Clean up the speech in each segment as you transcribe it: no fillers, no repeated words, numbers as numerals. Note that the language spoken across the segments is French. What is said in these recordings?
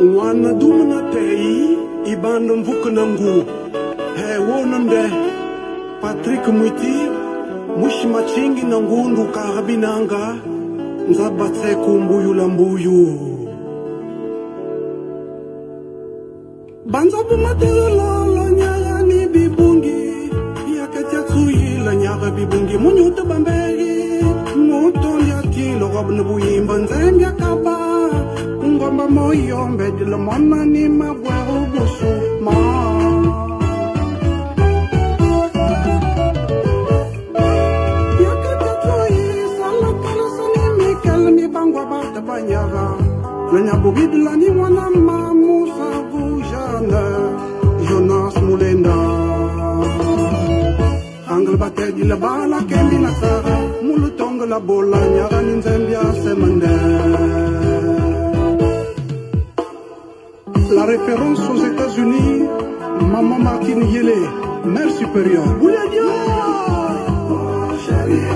Wana dumna tei ibanda mvuka nangu he wonande Patrick Mwiti mushi machingi nangundu karabinanga nzabatse kumbuyu lambuyu banza bumatelo la nyaya ni bibungi yakatia tsuyi la nyara bibungi munyuta bamberi mutondi atilo wabna buyimba nzembya kaba ngomba moyo mbedilo mona ni mabweru busu ma yakatia tsuyi sala kala sani mikel mi bangwa bata banyaga Lenya bugidla ni mwana mamusa bujana Jonas Mulenda Angle bate di la bala kendi na sara Mulutonga la bola nyara ninzembia semande La référence aux États-Unis Maman Martine Yele Mère supérieure Boulia Dieu Oh chérie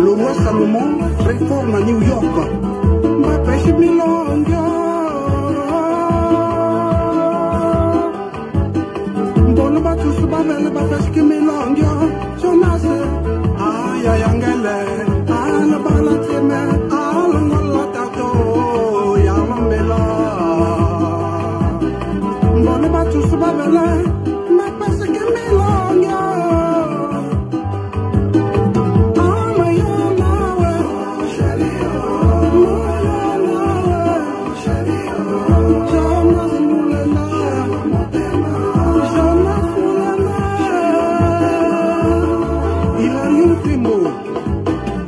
Le roi Salomon, très fort à New York. Ma pêche milonga. Bon, le bateau se bat, le pêche qui milonga. Jonas, aïe aïe angele, aïe la balatime, aïe la ngola tato, ya mambela. Bon, le bateau se bat, ma pêche qui milonga.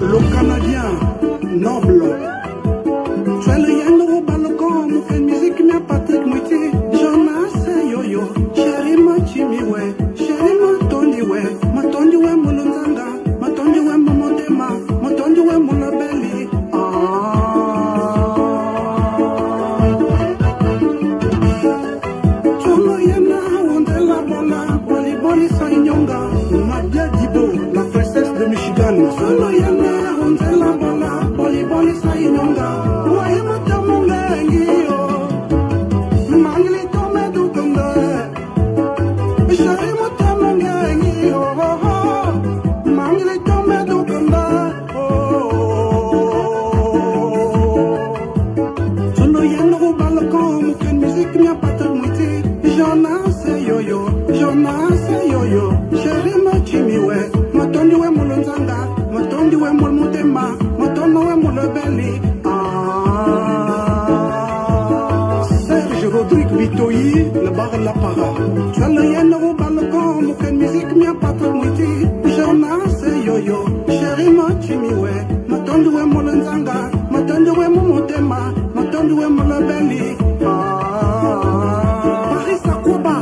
Le Canadien noble, tu es le yen au balcon, mon fait musique, mais Patrick Mwiti, Jonas yo-yo, chéri ma chimiwe, chéri ma tondi we mulunzanga, ma tondi we momotema, ma tondi we mulabeli. Cholo yena onde la bola, boli boli sa inyonga, Nadia Dibo, la princesse de Michigan. Cholo yena onde la bola, boli boli sa inyonga, wae matamu lengi yo, mangili tome dukunde, shari matamu lengi yo, mangili tome dukunde. Cholo yena au balcon, mon musique mia Patrick Mwiti, Jonas yo-yo, chéri ma chimiwe, matondi we mulunzanga, matondi we mulmutema, matondo we mulabeli. Serge Rodrigue Vitoyi, le bar la para. Tu as le yen au balcon, mon musique mia Patrick Mwiti, Jonas yo-yo, chéri ma chimiwe, matondi we mulunzanga, matondi we mulmutema, matondi we mulabeli. Paris Akuba,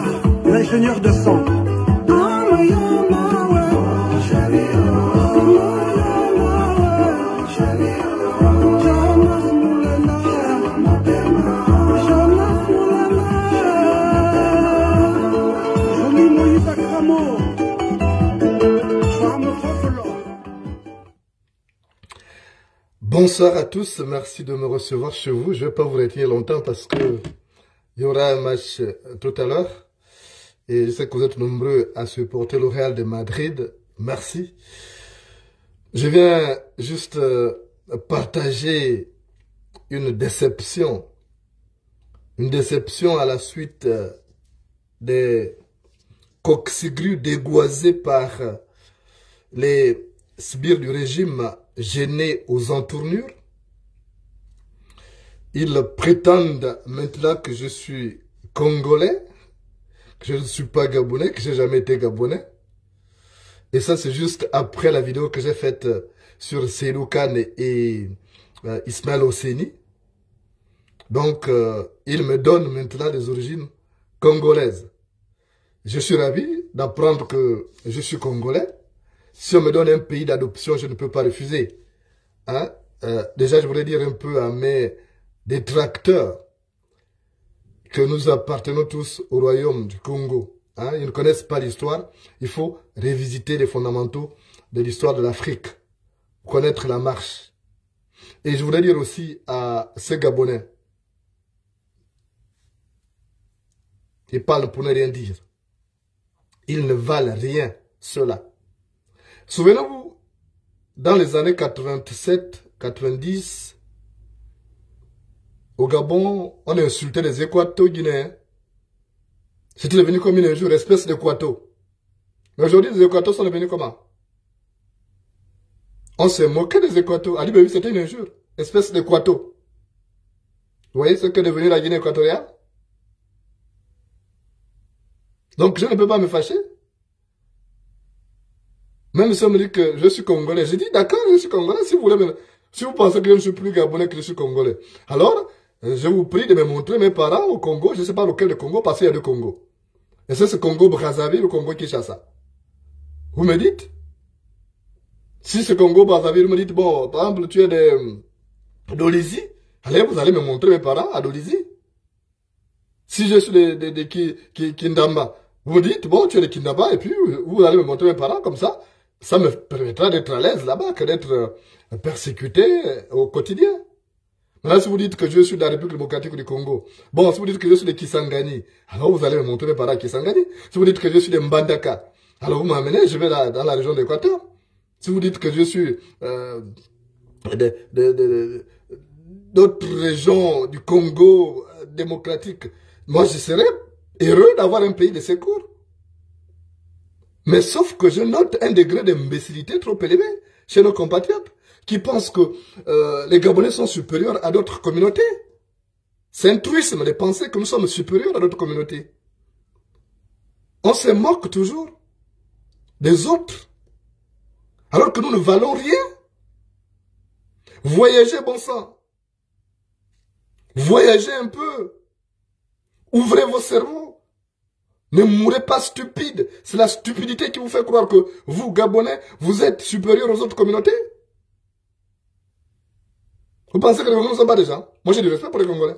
l'ingénieur de son. Joli Moïse Akramo. Bonsoir à tous, merci de me recevoir chez vous. Je ne vais pas vous retenir longtemps parce que il y aura un match tout à l'heure. Et je sais que vous êtes nombreux à supporter le Real de Madrid. Merci. Je viens juste partager une déception. Une déception à la suite des coqs-grues dégoisés par les sbires du régime gênés aux entournures. Ils prétendent maintenant que je suis congolais, que je ne suis pas gabonais, que je n'ai jamais été gabonais. Et ça, c'est juste après la vidéo que j'ai faite sur Seydou Kane et Ismaël Oseni. Donc, ils me donnent maintenant des origines congolaises. Je suis ravi d'apprendre que je suis congolais. Si on me donne un pays d'adoption, je ne peux pas refuser. Hein? Déjà, je voudrais dire un peu à mes détracteurs que nous appartenons tous au royaume du Congo. Hein? Ils ne connaissent pas l'histoire. Il faut revisiter les fondamentaux de l'histoire de l'Afrique. Connaître la marche. Et je voudrais dire aussi à ces Gabonais. Ils parlent pour ne rien dire. Ils ne valent rien, ceux-là. Souvenez-vous, dans les années 87-90, au Gabon, on insultait les Équato-Guinéens. C'était devenu comme une injure, espèce d'Équato. Mais aujourd'hui, les Équatos sont devenus comment? On s'est moqué des Équatos. Ali Bébi, c'était une injure, espèce d'Équato. Vous voyez ce qu'est devenu la Guinée équatoriale? Donc, je ne peux pas me fâcher. Même si on me dit que je suis congolais, je dis d'accord, je suis congolais. Si vous voulez, si vous pensez que je ne suis plus gabonais que je suis congolais, alors je vous prie de me montrer mes parents au Congo. Je ne sais pas lequel de Congo, parce qu'il y a deux Congos. Et c'est ce Congo Brazzaville ou Congo Kinshasa. Vous me dites? Si c'est Congo Brazzaville, vous me dites, bon, par exemple, tu es d'Olizi, allez, vous allez me montrer mes parents à d'Olizi. Si je suis de Kindamba, vous me dites, bon, tu es de Kindamba, et puis vous allez me montrer mes parents comme ça. Ça me permettra d'être à l'aise là-bas que d'être persécuté au quotidien. Maintenant, si vous dites que je suis de la République démocratique du Congo, bon, si vous dites que je suis de Kisangani, alors vous allez me montrer mes parents à Kisangani. Si vous dites que je suis de Mbandaka, alors vous m'amenez, je vais dans la région d'Équateur. Si vous dites que je suis d'autres régions du Congo démocratique, moi je serais heureux d'avoir un pays de secours. Mais sauf que je note un degré d'imbécilité trop élevé chez nos compatriotes qui pensent que les Gabonais sont supérieurs à d'autres communautés. C'est un truisme de penser que nous sommes supérieurs à d'autres communautés. On se moque toujours des autres, alors que nous ne valons rien. Voyagez, bon sang. Voyagez un peu. Ouvrez vos cerveaux. Ne mourrez pas stupide. C'est la stupidité qui vous fait croire que vous, Gabonais, vous êtes supérieurs aux autres communautés. Vous pensez que les Congolais ne sont pas des gens? Moi, j'ai du respect pour les Congolais.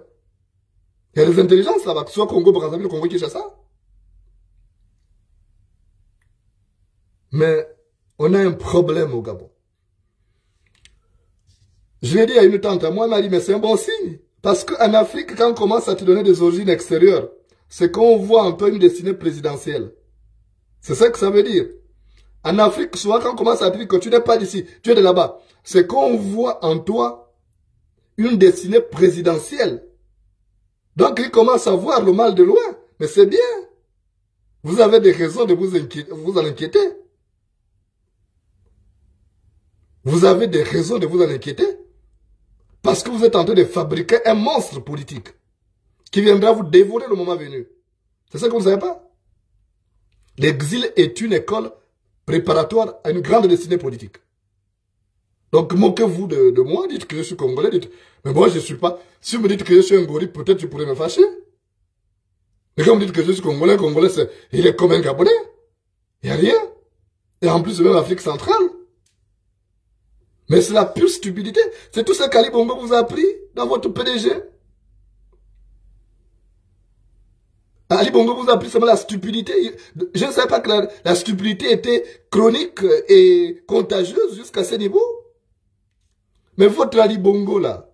Il y a des intelligences là-bas, que ce soit Congo, Brazzaville, Congo, Kinshasa. Mais on a un problème au Gabon. Je l'ai dit à une tante à moi, elle m'a dit, mais c'est un bon signe. Parce qu'en Afrique, quand on commence à te donner des origines extérieures, c'est qu'on voit en toi une destinée présidentielle. C'est ça que ça veut dire. En Afrique, souvent, quand on commence à te dire que tu n'es pas d'ici, tu es de là-bas, c'est qu'on voit en toi une destinée présidentielle. Donc, il commence à voir le mal de loin. Mais c'est bien. Vous avez des raisons de vous en inquiéter. Vous avez des raisons de vous en inquiéter. Parce que vous êtes en train de fabriquer un monstre politique qui viendra vous dévorer le moment venu. C'est ça que vous ne savez pas? L'exil est une école préparatoire à une grande destinée politique. Donc, moquez-vous de moi, dites que je suis congolais, dites, mais moi je ne suis pas. Si vous me dites que je suis un gorille, peut-être tu pourrais me fâcher. Mais quand vous dites que je suis congolais, il est comme un Gabonais. Il n'y a rien. Et en plus, même l'Afrique centrale. Mais c'est la pure stupidité. C'est tout ce qu'Ali Bongo vous a appris dans votre PDG. Ali Bongo vous a appris seulement la stupidité. Je ne savais pas que la stupidité était chronique et contagieuse jusqu'à ce niveau. Mais votre Ali Bongo là,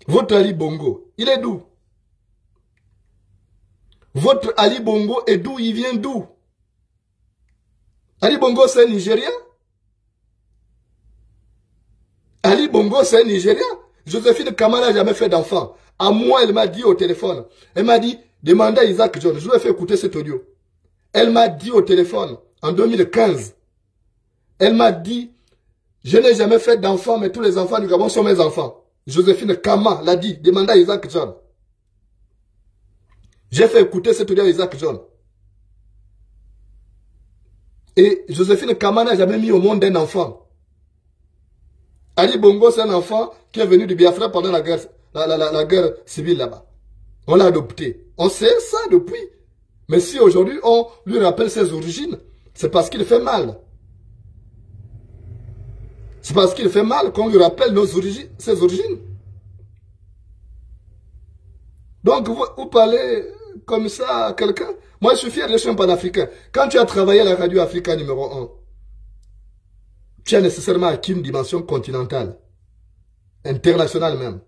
votre Ali Bongo, il est d'où? Votre Ali Bongo est d'où? Il vient d'où? Ali Bongo c'est un Nigérien? Ali Bongo c'est un Nigérien? Joséphine Kamara n'a jamais fait d'enfant. À moi, elle m'a dit au téléphone. Elle m'a dit, demandez à Isaac John. Je lui ai fait écouter cet audio. Elle m'a dit au téléphone, en 2015. Elle m'a dit, je n'ai jamais fait d'enfant, mais tous les enfants du Gabon sont mes enfants. Joséphine Kama l'a dit, demandez à Isaac John. J'ai fait écouter cet audio à Isaac John. Et Joséphine Kama n'a jamais mis au monde un enfant. Ali Bongo, c'est un enfant qui est venu du Biafra pendant la guerre civile là-bas. On l'a adopté. On sait ça depuis. Mais si aujourd'hui on lui rappelle ses origines, c'est parce qu'il fait mal. C'est parce qu'il fait mal qu'on lui rappelle ses origines. Donc vous parlez comme ça à quelqu'un. Moi je suis fier, je suis un panafricain. Quand tu as travaillé à la radio Africa numéro 1, tu as nécessairement acquis une dimension continentale, internationale même.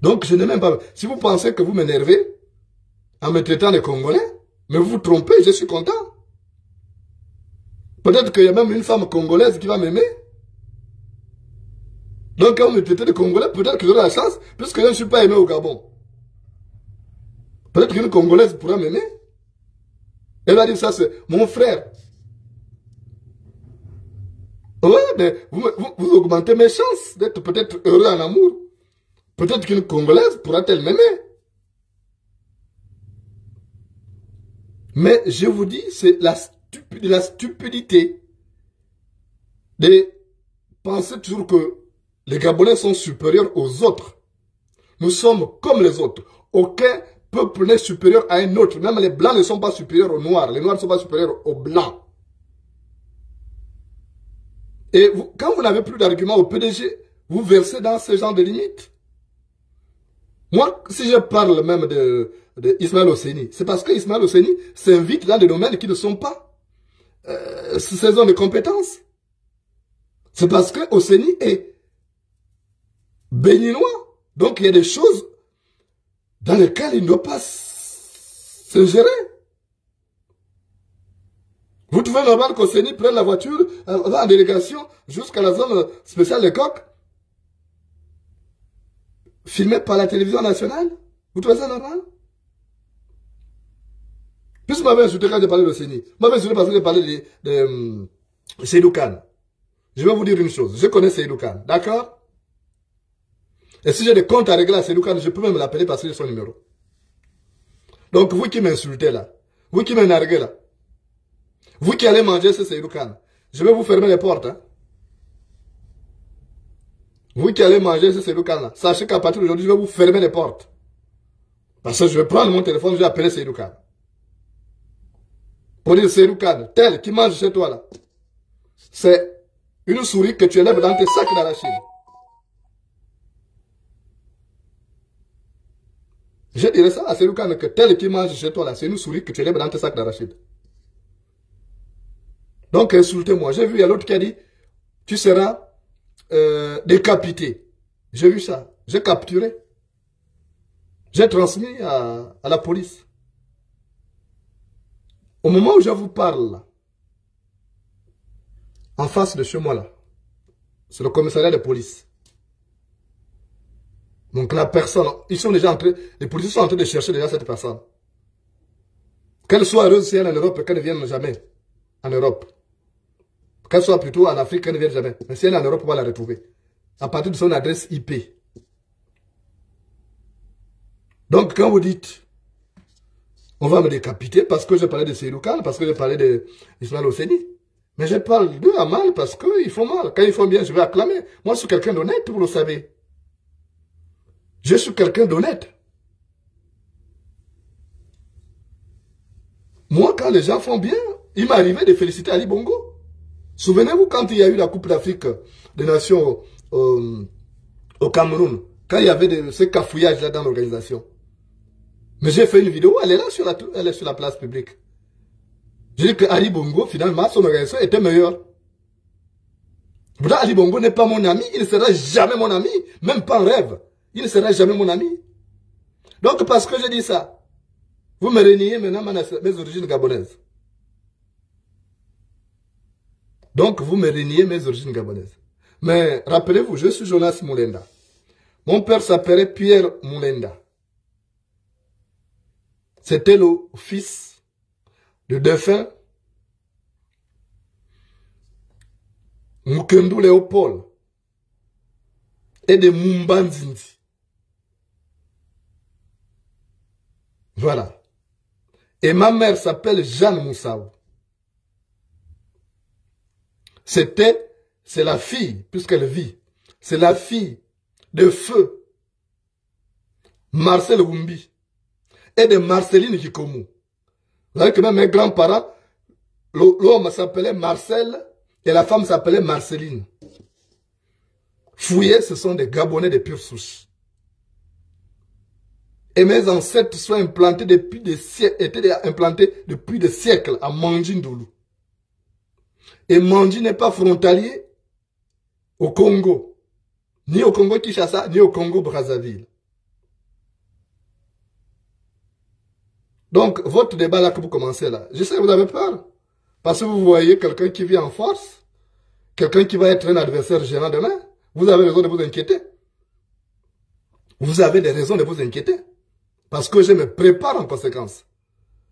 Donc je n'ai même pas... Si vous pensez que vous m'énervez en me traitant de Congolais, mais vous vous trompez, je suis content. Peut-être qu'il y a même une femme congolaise qui va m'aimer. Donc quand vous me traitez de Congolais, peut-être que j'aurai la chance, puisque je ne suis pas aimé au Gabon. Peut-être qu'une Congolaise pourra m'aimer. Elle va dire ça, c'est mon frère. Oui, mais vous augmentez mes chances d'être peut-être heureux en amour. Peut-être qu'une Congolaise pourra-t-elle m'aimer. Mais je vous dis, c'est la stupidité de penser toujours que les Gabonais sont supérieurs aux autres. Nous sommes comme les autres. Aucun peuple n'est supérieur à un autre. Même les Blancs ne sont pas supérieurs aux Noirs. Les Noirs ne sont pas supérieurs aux Blancs. Et quand vous n'avez plus d'arguments au PDG, vous versez dans ce genre de limites. Moi, si je parle même de Ismaël Oseni, c'est parce que Ismaël Oseni s'invite dans des domaines qui ne sont pas ses zones de compétences. C'est parce que Oseni est béninois. Donc, il y a des choses dans lesquelles il ne doit pas se gérer. Vous trouvez normal qu'Oseni prenne la voiture, va en délégation jusqu'à la zone spéciale de Coq, filmé par la télévision nationale? Vous trouvez ça normal? Puisque vous m'avez insulté quand j'ai parlé d'Oseni, vous m'avez insulté parce que j'ai parlé de Seydou Kane. Je vais vous dire une chose, je connais Seydou Kane, d'accord? Et si j'ai des comptes à régler à Seydou Kane, je peux même l'appeler parce que j'ai son numéro. Donc vous qui m'insultez là, vous qui m'énervez là, vous qui allez manger ce Seydou Kane, je vais vous fermer les portes. Hein? Vous qui allez manger ce Seydou Kane là, sachez qu'à partir d'aujourd'hui, je vais vous fermer les portes. Parce que je vais prendre mon téléphone, je vais appeler Seydou Kane. Pour dire Seydou Kane, tel qui mange chez toi là, c'est une souris que tu élèves dans tes sacs d'arachide. Je dirais ça à Seydou Kane que tel qui mange chez toi là, c'est une souris que tu élèves dans tes sacs d'arachide. Donc insultez-moi. J'ai vu, il y a l'autre qui a dit, tu seras décapité. J'ai vu ça. J'ai capturé. J'ai transmis à la police. Au moment où je vous parle, là, en face de chez moi, là, c'est le commissariat de police. Donc la personne, ils sont déjà en train, les policiers sont en train de chercher déjà cette personne. Qu'elle soit heureuse si elle est en Europe, qu'elle ne vienne jamais en Europe. Qu'elle soit plutôt en Afrique, qu'elle ne vienne jamais. Mais si elle est en Europe, on va la retrouver. À partir de son adresse IP. Donc, quand vous dites, on va me décapiter parce que j'ai parlé de Seydou Kane, parce que j'ai parlé d'Ismaël Oseni. Mais je parle d'eux à mal parce qu'ils font mal. Quand ils font bien, je vais acclamer. Moi, je suis quelqu'un d'honnête, vous le savez. Je suis quelqu'un d'honnête. Moi, quand les gens font bien, il m'arrivait de féliciter Ali Bongo. Souvenez-vous quand il y a eu la Coupe d'Afrique des Nations au Cameroun, quand il y avait ce cafouillage-là dans l'organisation. Mais j'ai fait une vidéo, elle est là elle est sur la place publique. J'ai dit que Ali Bongo, finalement, son organisation était meilleure. Pourtant, Ali Bongo n'est pas mon ami, il ne sera jamais mon ami, même pas en rêve. Il ne sera jamais mon ami. Donc, parce que je dis ça, vous me reniez maintenant mes origines gabonaises. Donc, vous me reniez mes origines gabonaises. Mais, rappelez-vous, je suis Jonas Moulenda. Mon père s'appelait Pierre Moulenda. C'était le fils du défunt Mukendu Léopold et de Mumbanzinzi. Voilà. Et ma mère s'appelle Jeanne Moussaou. C'est la fille, puisqu'elle vit, c'est la fille de feu Marcel Wumbi et de Marceline Kikomu. Vous voyez que même mes grands-parents, l'homme s'appelait Marcel et la femme s'appelait Marceline. Fouillés, ce sont des Gabonais de pure souche. Et mes ancêtres sont implantés depuis des siècles, étaient implantés depuis des siècles à Mandjindoulou. Et Mandji n'est pas frontalier au Congo, ni au Congo Kinshasa, ni au Congo Brazzaville. Donc, votre débat là que vous commencez là, je sais que vous avez peur. Parce que vous voyez quelqu'un qui vit en force, quelqu'un qui va être un adversaire gênant demain. Vous avez raison de vous inquiéter. Vous avez des raisons de vous inquiéter. Parce que je me prépare en conséquence.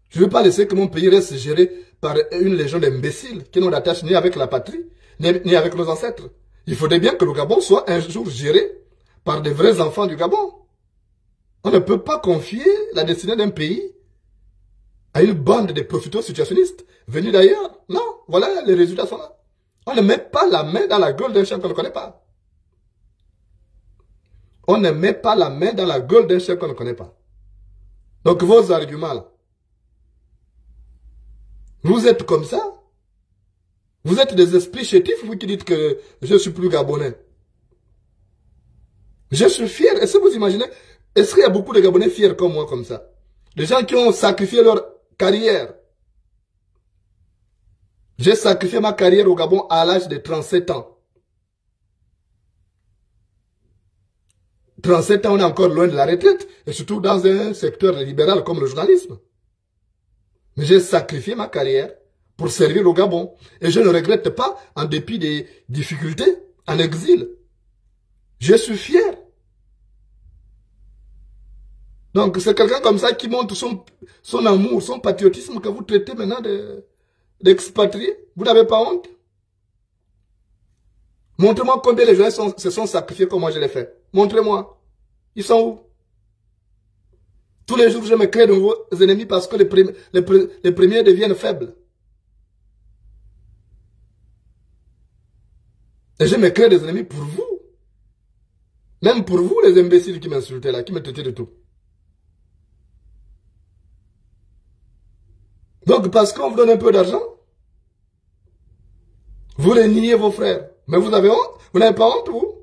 Je ne veux pas laisser que mon pays reste géré par une légion d'imbéciles qui n'ont d'attache ni avec la patrie, ni avec nos ancêtres. Il faudrait bien que le Gabon soit un jour géré par des vrais enfants du Gabon. On ne peut pas confier la destinée d'un pays à une bande de profiteurs situationnistes venus d'ailleurs. Non, voilà, les résultats sont là. On ne met pas la main dans la gueule d'un chien qu'on ne connaît pas. On ne met pas la main dans la gueule d'un chien qu'on ne connaît pas. Donc vos arguments là, vous êtes comme ça? Vous êtes des esprits chétifs, vous qui dites que je suis plus gabonais. Je suis fier. Est-ce que vous imaginez? Est-ce qu'il y a beaucoup de Gabonais fiers comme moi comme ça? Des gens qui ont sacrifié leur carrière. J'ai sacrifié ma carrière au Gabon à l'âge de 37 ans. 37 ans, on est encore loin de la retraite. Et surtout dans un secteur libéral comme le journalisme. Mais j'ai sacrifié ma carrière pour servir au Gabon. Et je ne regrette pas, en dépit des difficultés, en exil. Je suis fier. Donc c'est quelqu'un comme ça qui montre son amour, son patriotisme que vous traitez maintenant d'expatrié. Vous n'avez pas honte? Montrez-moi combien les gens se sont sacrifiés comme moi je l'ai fait. Montrez-moi. Ils sont où? Tous les jours, je me crée de nouveaux ennemis parce que les premiers deviennent faibles. Et je me crée des ennemis pour vous. Même pour vous, les imbéciles qui m'insultaient là, qui me traitaient de tout. Donc, parce qu'on vous donne un peu d'argent, vous les niez vos frères. Mais vous avez honte? Vous n'avez pas honte, vous?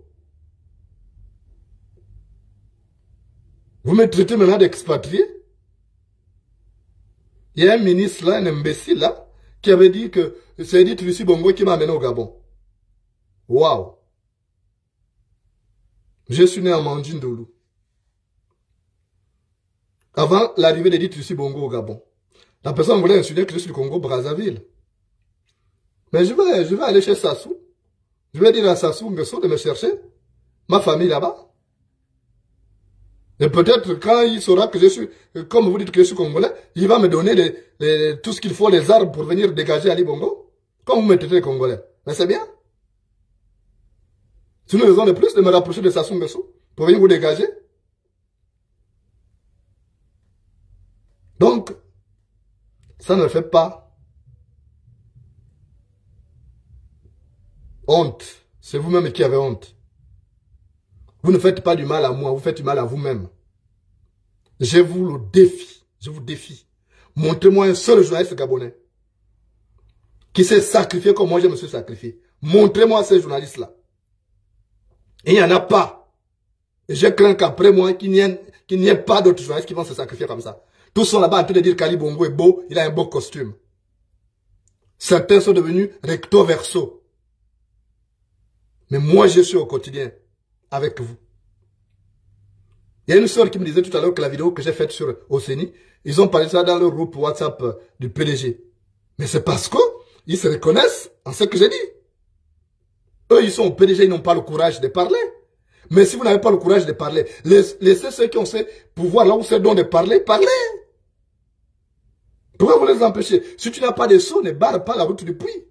Vous me traitez maintenant d'expatrié? Il y a un ministre là, un imbécile là, qui avait dit que c'est Edith Lucie Bongo qui m'a amené au Gabon. Waouh! Je suis né en Mandjindoulou. Avant l'arrivée d'Edith Lucie Bongo au Gabon. La personne voulait insulter que je suis du Congo Brazzaville. Mais je vais aller chez Sassou. Je vais dire à Sassou Nguesso de me chercher ma famille là-bas. Et peut-être quand il saura que je suis, comme vous dites que je suis congolais, il va me donner tout ce qu'il faut, les armes pour venir dégager Ali Bongo. Comme vous me traitez les Congolais. Mais c'est bien. C'est une raison de plus de me rapprocher de Sassou Nguesso pour venir vous dégager. Donc, ça ne fait pas honte. C'est vous-même qui avez honte. Vous ne faites pas du mal à moi, vous faites du mal à vous-même. Je vous le défie. Je vous défie. Montrez-moi un seul journaliste gabonais qui s'est sacrifié comme moi je me suis sacrifié. Montrez-moi ces journalistes-là. Et il n'y en a pas. Et je crains qu'après moi, qu'il n'y ait pas d'autres journalistes qui vont se sacrifier comme ça. Tous sont là-bas en train de dire qu'Ali Bongo est beau, il a un beau costume. Certains sont devenus recto verso. Mais moi, je suis au quotidien avec vous. Il y a une soeur qui me disait tout à l'heure que la vidéo que j'ai faite sur Oseni, ils ont parlé de ça dans le groupe WhatsApp du PDG. Mais c'est parce qu'ils se reconnaissent en ce que j'ai dit. Eux, ils sont au PDG, ils n'ont pas le courage de parler. Mais si vous n'avez pas le courage de parler, laissez ceux qui ont ce pouvoir là ou ce don de parler, parler. Pourquoi vous les empêchez? Si tu n'as pas de sceaux, ne barre pas la route du puits.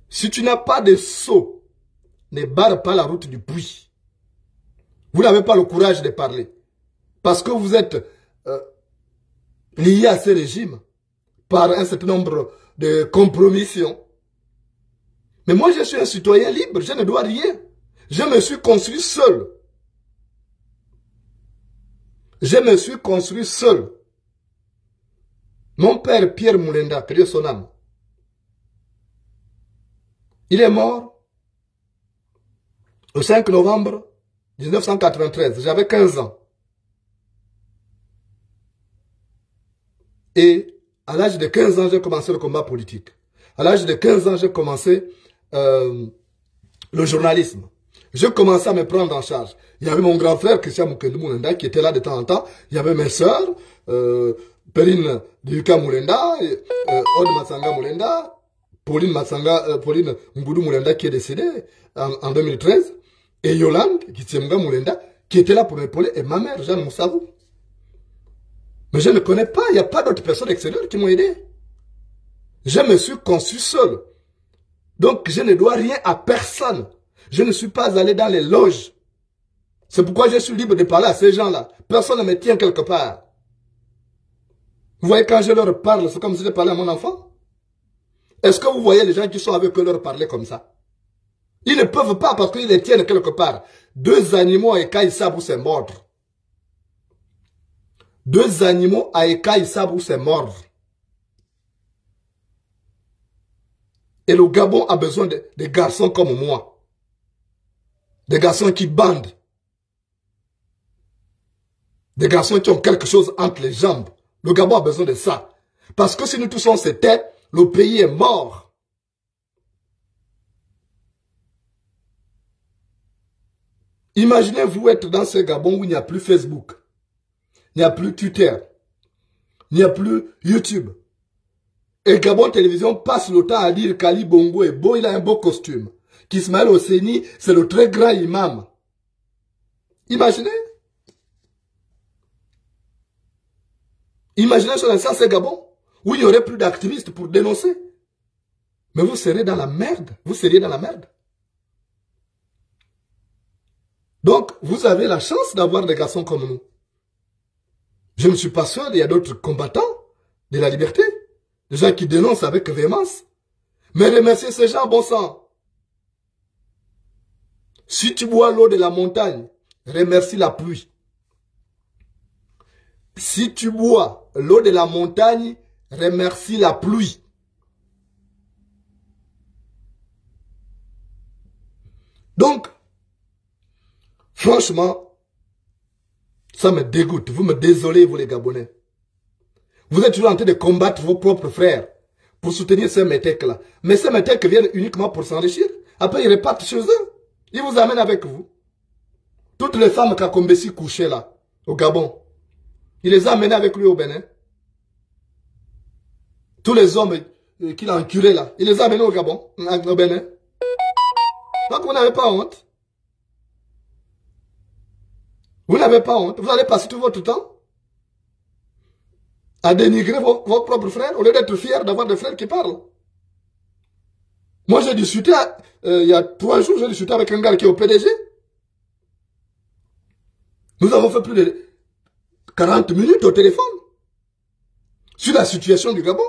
Si tu n'as pas de sceaux, ne barre pas la route du puits. Vous n'avez pas le courage de parler. Parce que vous êtes liés à ce régime par un certain nombre de compromissions. Mais moi, je suis un citoyen libre, je ne dois rien. Je me suis construit seul. Je me suis construit seul. Mon père, Pierre Moulenda, que Dieu son âme, il est mort le 5 novembre 1993. J'avais 15 ans. Et à l'âge de 15 ans, j'ai commencé le combat politique. À l'âge de 15 ans, j'ai commencé le journalisme. Je commençais à me prendre en charge. Il y avait mon grand frère, Christian Mukendu Moulenda, qui était là de temps en temps. Il y avait mes sœurs, Perrine Duka Moulenda, Od Matsanga Moulenda, Pauline Ngoudou Moulenda, qui est décédée en 2013, et Yolande Kitsemga Moulenda, qui était là pour m'épauler, et ma mère, Jeanne Moussavou. Mais je ne connais pas, il n'y a pas d'autres personnes extérieures qui m'ont aidé. Je me suis conçu seul. Donc, je ne dois rien à personne. Je ne suis pas allé dans les loges. C'est pourquoi je suis libre de parler à ces gens-là. Personne ne me tient quelque part. Vous voyez, quand je leur parle, c'est comme si je parlais à mon enfant. Est-ce que vous voyez les gens qui sont avec eux leur parler comme ça? Ils ne peuvent pas parce qu'ils les tiennent quelque part. Deux animaux à écailles savent où c'est mordre. Deux animaux à écailles savent où c'est mordre. Et le Gabon a besoin de garçons comme moi. Des garçons qui bandent. Des garçons qui ont quelque chose entre les jambes. Le Gabon a besoin de ça. Parce que si nous tous on se tait, le pays est mort. Imaginez-vous être dans ce Gabon où il n'y a plus Facebook. Il n'y a plus Twitter. Il n'y a plus YouTube. Et Gabon Télévision passe le temps à dire qu'Ali Bongo est beau, il a un beau costume. Qu'Ismaël Oseni, c'est le très grand imam. Imaginez. Imaginez sur l'instant ce Gabon, où il n'y aurait plus d'activistes pour dénoncer. Mais vous serez dans la merde. Vous seriez dans la merde. Donc, vous avez la chance d'avoir des garçons comme nous. Je ne suis pas seul, il y a d'autres combattants de la liberté. Des gens qui dénoncent avec véhémence. Mais remerciez ces gens, bon sang. Si tu bois l'eau de la montagne, remercie la pluie. Si tu bois l'eau de la montagne, remercie la pluie. Donc, franchement, ça me dégoûte. Vous me désolez, vous les Gabonais. Vous êtes toujours en train de combattre vos propres frères pour soutenir ces métèques-là. Mais ces métèques viennent uniquement pour s'enrichir. Après, ils repartent chez eux. Ils vous amènent avec vous. Toutes les femmes Kakombesi couchées là, au Gabon, il les a amenées avec lui au Bénin. Tous les hommes qu'il a encurés là, il les a amenés au Gabon, au Bénin. Donc vous n'avez pas honte. Vous n'avez pas honte. Vous allez passer tout votre temps à dénigrer vos propres frères au lieu d'être fiers d'avoir des frères qui parlent. Moi, j'ai discuté, il y a 3 jours, j'ai discuté avec un gars qui est au PDG. Nous avons fait plus de 40 minutes au téléphone sur la situation du Gabon.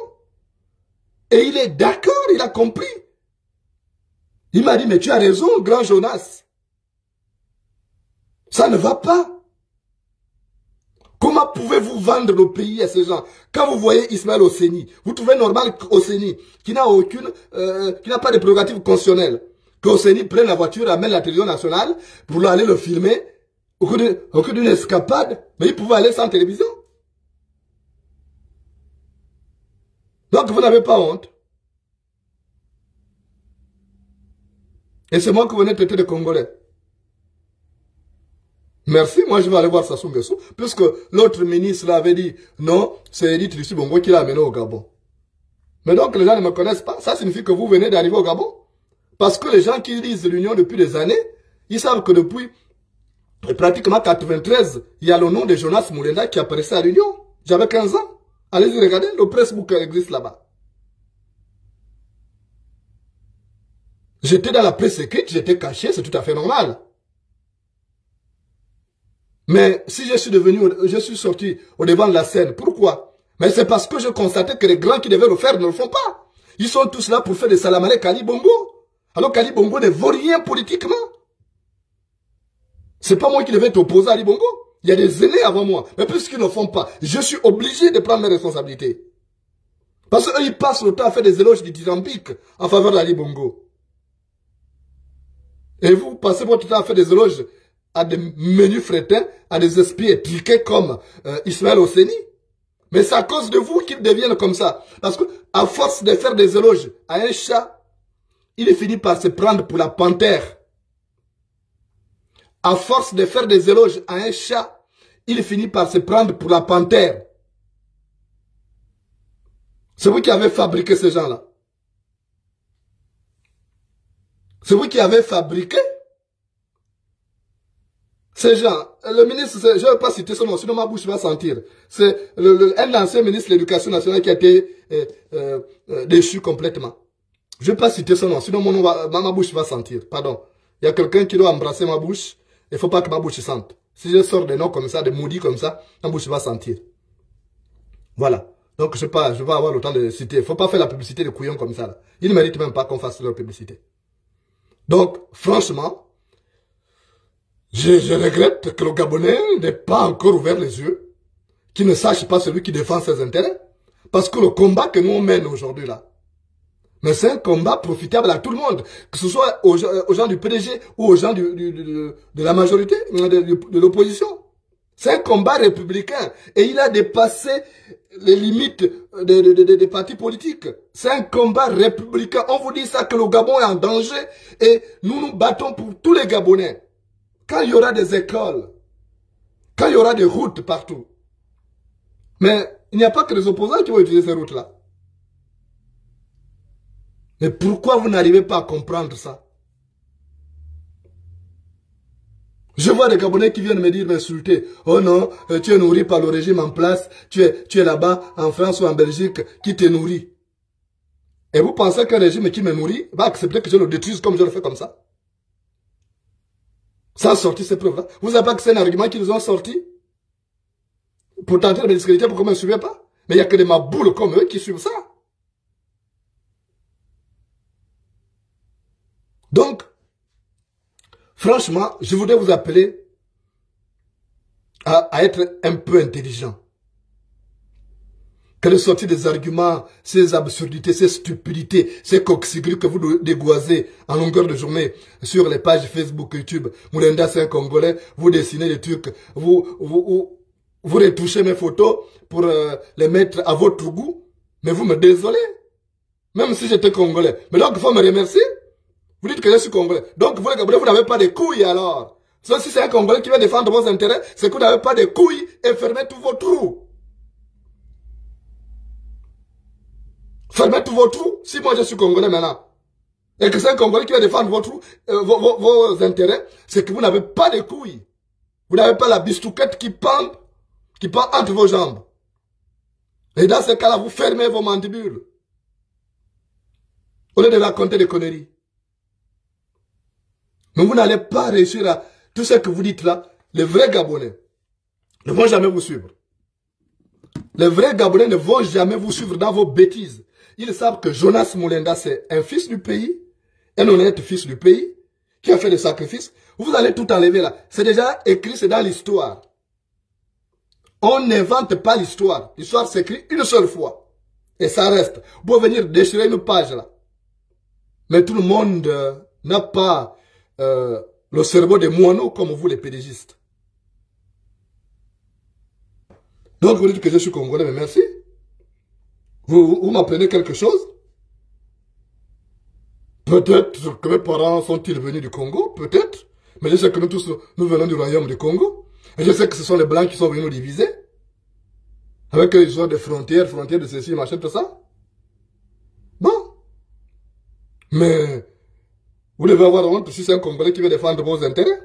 Et il est d'accord, il a compris. Il m'a dit, mais tu as raison, grand Jonas. Ça ne va pas. Comment pouvez-vous vendre le pays à ces gens? Quand vous voyez Ismaël Oseni, vous trouvez normal qu'Oseni, qui n'a pas de prérogative constitutionnelle, qu'Oseni prenne la voiture, amène la télévision nationale pour aller le filmer au cours d'une escapade, mais il pouvait aller sans télévision. Donc vous n'avez pas honte. Et c'est moi qui venais traiter de Congolais. Merci, moi je vais aller voir Sassou Nguesso, puisque l'autre ministre avait dit, non, c'est Edith Lucie Bongo qui l'a amené au Gabon. Mais donc les gens ne me connaissent pas, ça signifie que vous venez d'arriver au Gabon. Parce que les gens qui lisent l'Union depuis des années, ils savent que depuis pratiquement 93, il y a le nom de Jonas Moulenda qui apparaissait à l'Union. J'avais 15 ans. Allez-y regarder, le pressbook existe là-bas. J'étais dans la presse écrite, j'étais caché, c'est tout à fait normal. Mais si je suis sorti au devant de la scène, pourquoi? Mais c'est parce que je constatais que les grands qui devaient le faire ne le font pas. Ils sont tous là pour faire des salamalek Ali Bongo. Alors qu'Ali Bongo ne vaut rien politiquement. C'est pas moi qui devais être opposé à Ali Bongo. Il y a des aînés avant moi. Mais puisqu'ils ne le font pas, je suis obligé de prendre mes responsabilités. Parce qu'eux, ils passent le temps à faire des éloges dithyrambiques en faveur d'Ali Bongo. Et vous passez votre temps à faire des éloges à des menus frétins, à des esprits étriqués comme Ismaël Osseni. Mais c'est à cause de vous qu'ils deviennent comme ça. Parce que à force de faire des éloges à un chat, il finit par se prendre pour la panthère. À force de faire des éloges à un chat, il finit par se prendre pour la panthère. C'est vous qui avez fabriqué ces gens-là. C'est vous qui avez fabriqué ces gens. Le ministre, je ne vais pas citer son nom, sinon ma bouche va sentir. C'est un ancien ministre de l'Éducation nationale qui a été déchu complètement. Je ne vais pas citer son nom, sinon ma bouche va sentir. Pardon. Il y a quelqu'un qui doit embrasser ma bouche. Il ne faut pas que ma bouche sente. Si je sors des noms comme ça, des maudits comme ça, ma bouche va sentir. Voilà. Donc je vais avoir le temps de citer. Il ne faut pas faire la publicité de couillons comme ça. Là. Ils ne méritent même pas qu'on fasse leur publicité. Donc, franchement, je regrette que le Gabonais n'ait pas encore ouvert les yeux, qu'il ne sache pas celui qui défend ses intérêts. Parce que le combat que nous on mène aujourd'hui là, mais c'est un combat profitable à tout le monde, que ce soit aux gens du PDG ou aux gens de la majorité, de l'opposition. C'est un combat républicain et il a dépassé les limites des partis politiques. C'est un combat républicain. On vous dit ça que le Gabon est en danger et nous nous battons pour tous les Gabonais. Quand il y aura des écoles, quand il y aura des routes partout. Mais il n'y a pas que les opposants qui vont utiliser ces routes-là. Mais pourquoi vous n'arrivez pas à comprendre ça? Je vois des Gabonais qui viennent me dire, m'insulter. Oh non, tu es nourri par le régime en place. Tu es là-bas, en France ou en Belgique, qui te nourrit. Et vous pensez qu'un régime qui me nourrit va accepter que je le détruise comme je le fais comme ça? Ça a sorti ces preuves-là. Vous savez pas que c'est un argument qu'ils ont sorti? Pour tenter de me discréditer, pourquoi ne me suivez pas? Mais il n'y a que des maboules comme eux qui suivent ça. Donc, franchement, je voudrais vous appeler à être un peu intelligent. Que de sortir des arguments, ces absurdités, ces stupidités, ces coxigrues que vous dégoisez en longueur de journée sur les pages Facebook, YouTube. Moulenda, c'est un Congolais, vous dessinez des trucs, vous retouchez mes photos pour les mettre à votre goût. Mais vous me désolez. Même si j'étais Congolais. Mais donc, il faut me remercier. Vous dites que je suis Congolais. Donc, vous les Gabonais, vous n'avez pas de couilles alors. Si c'est un Congolais qui va défendre vos intérêts, c'est que vous n'avez pas de couilles et fermez tous vos trous. Fermez tous vos trous. Si moi je suis Congolais maintenant, et que c'est un Congolais qui va défendre vos intérêts, c'est que vous n'avez pas de couilles. Vous n'avez pas la bistouquette qui pend entre vos jambes. Et dans ce cas-là, vous fermez vos mandibules. Au lieu de raconter des conneries. Mais vous n'allez pas réussir à... Tout ce que vous dites là, les vrais Gabonais ne vont jamais vous suivre. Les vrais Gabonais ne vont jamais vous suivre dans vos bêtises. Ils savent que Jonas Moulenda, c'est un fils du pays, un honnête fils du pays, qui a fait des sacrifices. Vous allez tout enlever là. C'est déjà écrit, c'est dans l'histoire. On n'invente pas l'histoire. L'histoire s'écrit une seule fois. Et ça reste. Vous pouvez venir déchirer une page là. Mais tout le monde n'a pas le cerveau des moineaux comme vous les pédégistes. Donc vous dites que je suis Congolais, mais merci. Vous m'apprenez quelque chose? Peut-être que mes parents sont-ils venus du Congo, peut-être. Mais je sais que nous tous, nous venons du royaume du Congo. Et je sais que ce sont les Blancs qui sont venus nous diviser. Avec les histoires de frontières de ceci, machin, tout ça. Bon. Mais, vous devez avoir honte si c'est un Congolais qui veut défendre vos intérêts.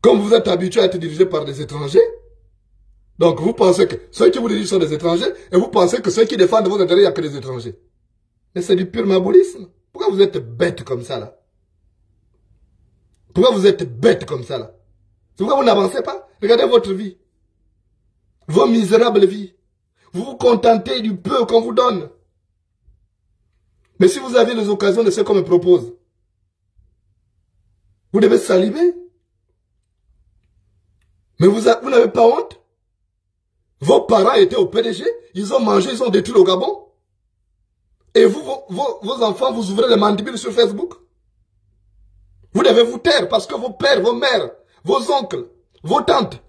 Comme vous êtes habitué à être dirigé par des étrangers, donc vous pensez que ceux qui vous dirigent sont des étrangers, et vous pensez que ceux qui défendent vos intérêts, il n'y a que des étrangers. Mais c'est du pur mabolisme. Pourquoi vous êtes bête comme ça, là? Pourquoi vous êtes bête comme ça, là? Pourquoi vous n'avancez pas? Regardez votre vie. Vos misérables vies. Vous vous contentez du peu qu'on vous donne. Mais si vous avez les occasions de ce qu'on me propose, vous devez saliver. Mais vous n'avez pas honte? Vos parents étaient au PDG, ils ont mangé, ils ont détruit le Gabon. Et vous, vos enfants, vous ouvrez les mandibules sur Facebook. Vous devez vous taire parce que vos pères, vos mères, vos oncles, vos tantes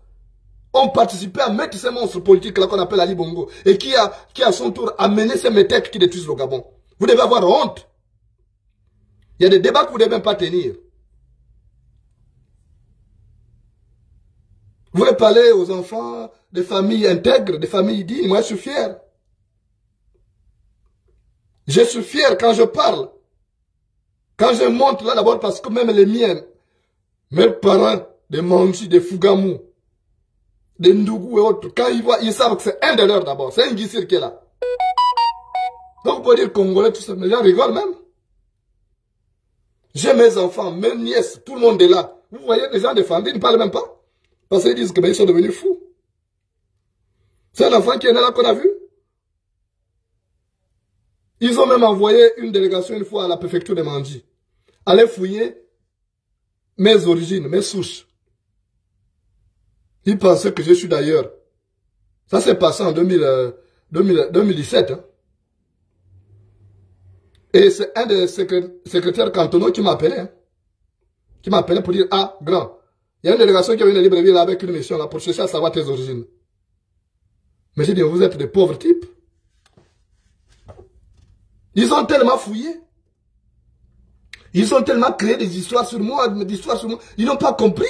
ont participé à mettre ces monstres politiques-là qu'on appelle Ali Bongo et qui à son tour amené ces métèques qui détruisent le Gabon. Vous devez avoir honte. Il y a des débats que vous ne devez même pas tenir. Vous voulez parler aux enfants des familles intègres, des familles dignes. Moi, je suis fier. Je suis fier quand je parle. Quand je montre là d'abord parce que même les miens, mes parents, des Manji, des Fougamou, des Ndougou et autres, quand ils voient, ils savent que c'est un de leurs d'abord. C'est un Guissir qui est là. Donc, pour dire Congolais, tout ça, mais les gens rigolent même. J'ai mes enfants, mes nièces, tout le monde est là. Vous voyez, les gens défendent, ils ne parlent même pas. Parce qu'ils disent que ils sont devenus fous. C'est un enfant qui est né là qu'on a vu. Ils ont même envoyé une délégation une fois à la préfecture de Mandji. Aller fouiller mes origines, mes souches. Ils pensaient que je suis d'ailleurs. Ça s'est passé en 2017. Hein. Et c'est un des secrétaires cantonaux qui m'a appelé. Hein. Qui m'a appelé pour dire, ah, grand. Il y a une délégation qui a une librairie là avec une mission là pour chercher à savoir tes origines. Mais j'ai dit, vous êtes des pauvres types. Ils ont tellement fouillé. Ils ont tellement créé des histoires sur moi, des histoires sur moi. Ils n'ont pas compris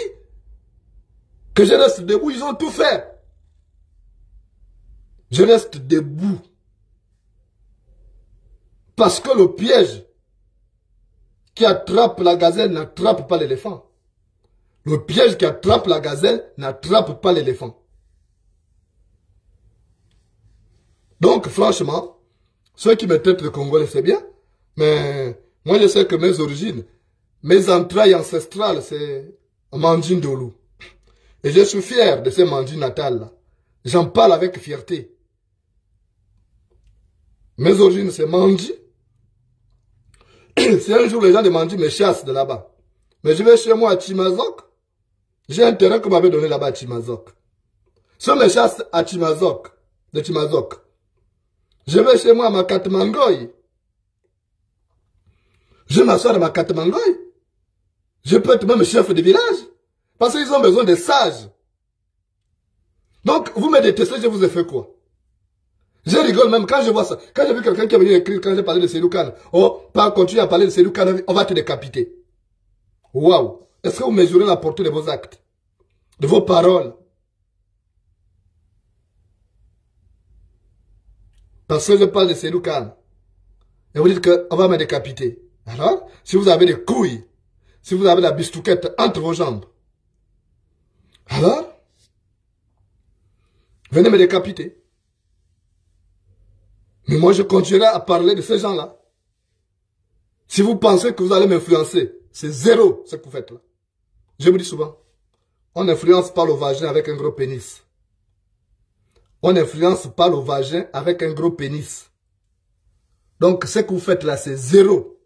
que je reste debout. Ils ont tout fait. Je reste debout. Parce que le piège qui attrape la gazelle n'attrape pas l'éléphant. Le piège qui attrape la gazelle n'attrape pas l'éléphant. Donc, franchement, ceux qui me traitent de Congolais, c'est bien. Mais moi, je sais que mes origines, mes entrailles ancestrales, c'est Mandjin Dolou. Et je suis fier de ces Mandjin natales-là. J'en parle avec fierté. Mes origines, c'est Mandji. Si un jour les gens de Mandji me chassent de là-bas, mais je vais chez moi à Chimazok, j'ai un terrain qu'on m'avait donné là-bas à Chimazok. Si on me chasse à Chimazok, de Chimazok, je vais chez moi à Makatmangoy. Je m'assois à Makatmangoy. Je peux être même chef de village. Parce qu'ils ont besoin de sages. Donc, vous me détestez, je vous ai fait quoi? Je rigole même quand je vois ça. Quand j'ai vu quelqu'un qui est venu écrire, quand j'ai parlé de Seydou Kane, oh, pas continuer à parler de Seydou Kane, on va te décapiter. Waouh! Est-ce que vous mesurez la portée de vos actes? De vos paroles? Parce que je parle de Seydou Kane. Et vous dites qu'on va me décapiter. Alors, si vous avez des couilles, si vous avez la bistouquette entre vos jambes, alors, venez me décapiter. Mais moi, je continuerai à parler de ces gens-là. Si vous pensez que vous allez m'influencer, c'est zéro ce que vous faites là. Je vous dis souvent, on n'influence pas le vagin avec un gros pénis. On n'influence pas le vagin avec un gros pénis. Donc, ce que vous faites là, c'est zéro.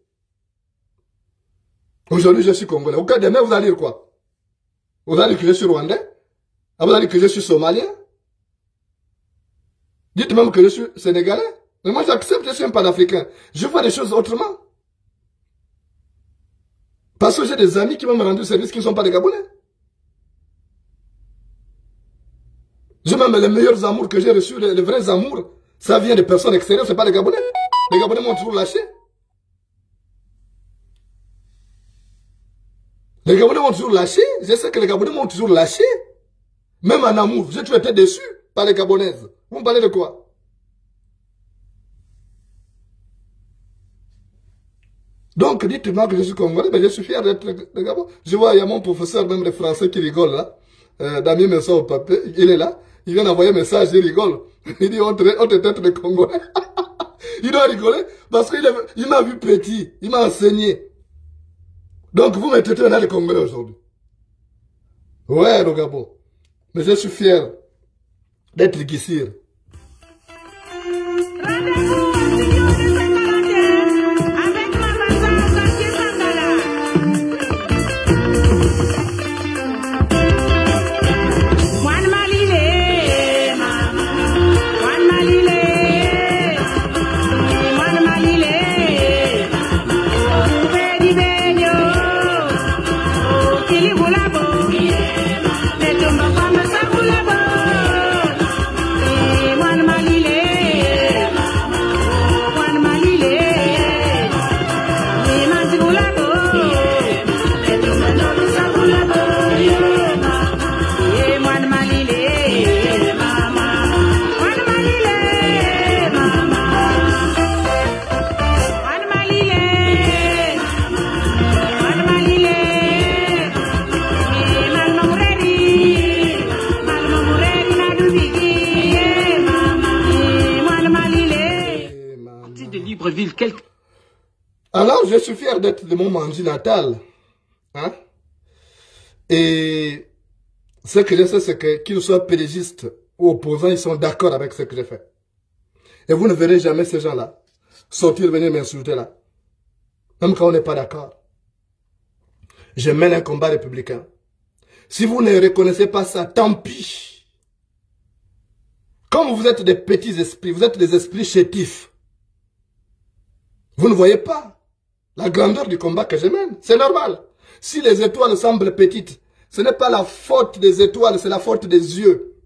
Aujourd'hui, je suis congolais. Au cas demain, vous allez dire quoi? Vous allez dire que je suis rwandais? Vous allez dire que je suis somalien? Dites même que je suis sénégalais. Mais moi, j'accepte, je suis un panafricain. Je vois les choses autrement. Parce que j'ai des amis qui m'ont rendu service qui ne sont pas des Gabonais. J'ai même les meilleurs amours que j'ai reçus, les vrais amours, ça vient de personnes extérieures, ce n'est pas des Gabonais. Les Gabonais m'ont toujours lâché. Les Gabonais m'ont toujours lâché. Je sais que les Gabonais m'ont toujours lâché. Même en amour. J'ai toujours été déçu par les Gabonaises. Vous me parlez de quoi? Donc, dites-moi que je suis Congolais, mais je suis fier d'être de Gabon. Je vois, il y a mon professeur, même les Français, qui rigole là. Damien Messa au papier, il est là. Il vient d'envoyer un message, il rigole. Il dit, on te traite de Congolais. Il doit rigoler parce qu'il m'a vu petit. Il m'a enseigné. Donc, vous me traitez maintenant de Congolais aujourd'hui. Ouais, le Gabon. Mais je suis fier d'être Guissir. Alors, je suis fier d'être de mon Mandi natal. Hein? Et ce que je sais, c'est que qu'ils soient pédégistes ou opposants, ils sont d'accord avec ce que j'ai fait. Et vous ne verrez jamais ces gens-là sortir, venir m'insulter là. Même quand on n'est pas d'accord. Je mène un combat républicain. Si vous ne reconnaissez pas ça, tant pis. Comme vous êtes des petits esprits, vous êtes des esprits chétifs. Vous ne voyez pas la grandeur du combat que je mène. C'est normal. Si les étoiles semblent petites, ce n'est pas la faute des étoiles, c'est la faute des yeux.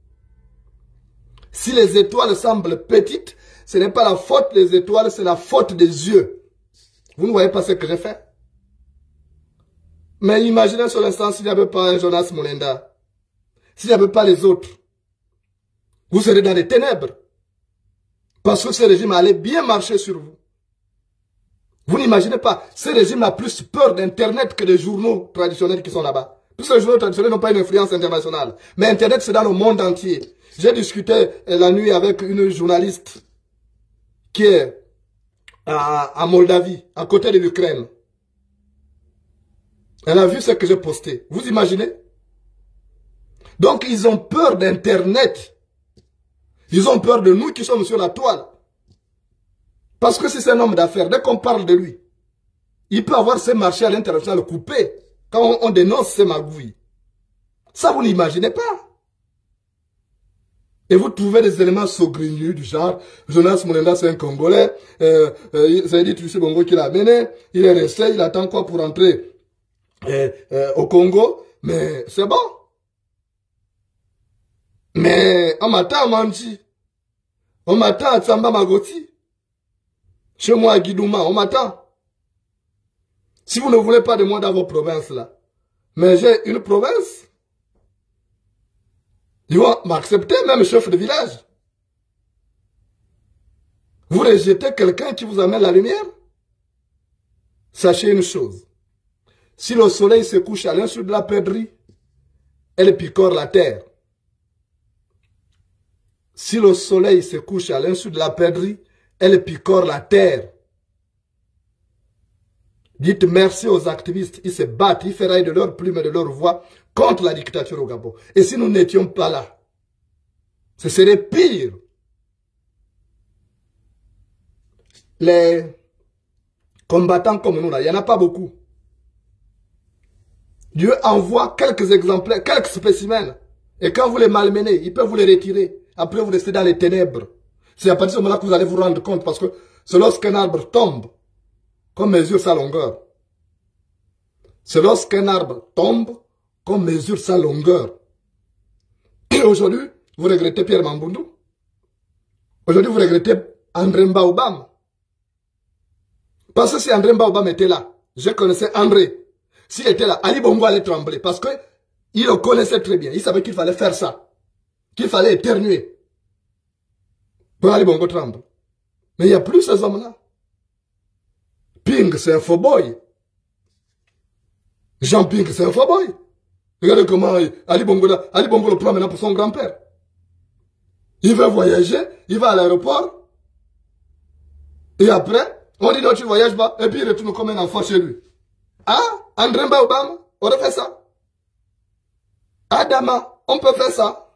Si les étoiles semblent petites, ce n'est pas la faute des étoiles, c'est la faute des yeux. Vous ne voyez pas ce que j'ai fait. Mais imaginez sur l'instant s'il n'y avait pas un Jonas Mulenda, s'il n'y avait pas les autres, vous serez dans les ténèbres. Parce que ce régime allait bien marcher sur vous. Vous n'imaginez pas, ce régime a plus peur d'Internet que des journaux traditionnels qui sont là-bas. Tous les journaux traditionnels n'ont pas une influence internationale. Mais Internet, c'est dans le monde entier. J'ai discuté la nuit avec une journaliste qui est à Moldavie, à côté de l'Ukraine. Elle a vu ce que j'ai posté. Vous imaginez? Donc, ils ont peur d'Internet. Ils ont peur de nous qui sommes sur la toile. Parce que si c'est un homme d'affaires, dès qu'on parle de lui, il peut avoir ses marchés à l'international coupés quand on dénonce ses magouilles. Ça, vous n'imaginez pas. Et vous trouvez des éléments saugrenus du genre, Jonas Mulenda, c'est un Congolais, ça dit Trice Bongo qui l'a amené, il est resté, il attend quoi pour entrer au Congo, mais c'est bon. Mais on m'attend à Manji, on m'attend à Tsamba Magoti. Chez moi à Guidouma, on m'attend. Si vous ne voulez pas de moi dans vos provinces là, mais j'ai une province, ils vont m'accepter, même chef de village. Vous rejetez quelqu'un qui vous amène la lumière? Sachez une chose. Si le soleil se couche à l'insu de la perdrix, elle picore la terre. Si le soleil se couche à l'insu de la perdrix, elle picore la terre. Dites merci aux activistes. Ils se battent, ils ferraillent de leur plume et de leur voix contre la dictature au Gabon. Et si nous n'étions pas là, ce serait pire. Les combattants comme nous, là, il n'y en a pas beaucoup. Dieu envoie quelques exemplaires, quelques spécimens. Et quand vous les malmenez, il peut vous les retirer. Après, vous restez dans les ténèbres. C'est à partir de ce moment-là que vous allez vous rendre compte. Parce que c'est lorsqu'un arbre tombe qu'on mesure sa longueur. C'est lorsqu'un arbre tombe qu'on mesure sa longueur. Et aujourd'hui, vous regrettez Pierre Mamboundou. Aujourd'hui, vous regrettez André Mbaoubam. Parce que si André Mbaobam était là, je connaissais André. S'il était là, Ali Bongo allait trembler. Parce que il le connaissait très bien. Il savait qu'il fallait faire ça. Qu'il fallait éternuer. Pour Ali Bongo tremble. Mais il n'y a plus ces hommes-là. Ping, c'est un faux boy. Jean Ping, c'est un faux boy. Regardez comment Ali Bongo le prend maintenant pour son grand-père. Il veut voyager, il va à l'aéroport. Et après, on dit non, tu ne voyages pas. Et puis il retourne comme un enfant chez lui. Ah, André Mbaobam, on aurait fait ça. Adama, on peut faire ça.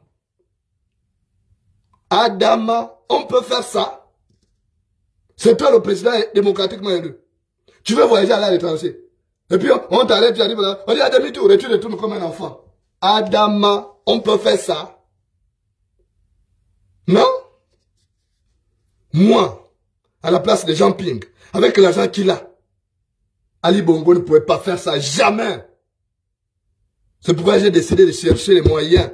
Adama, on peut faire ça. C'est toi le président démocratiquement élu. Tu veux voyager à l'étranger. Et puis on t'arrête, tu arrives là. On dit à demi-tour et tu retournes comme un enfant. Adama, on peut faire ça. Non? Moi, à la place de Jean Ping, avec l'argent qu'il a, Ali Bongo ne pouvait pas faire ça, jamais. C'est pourquoi j'ai décidé de chercher les moyens.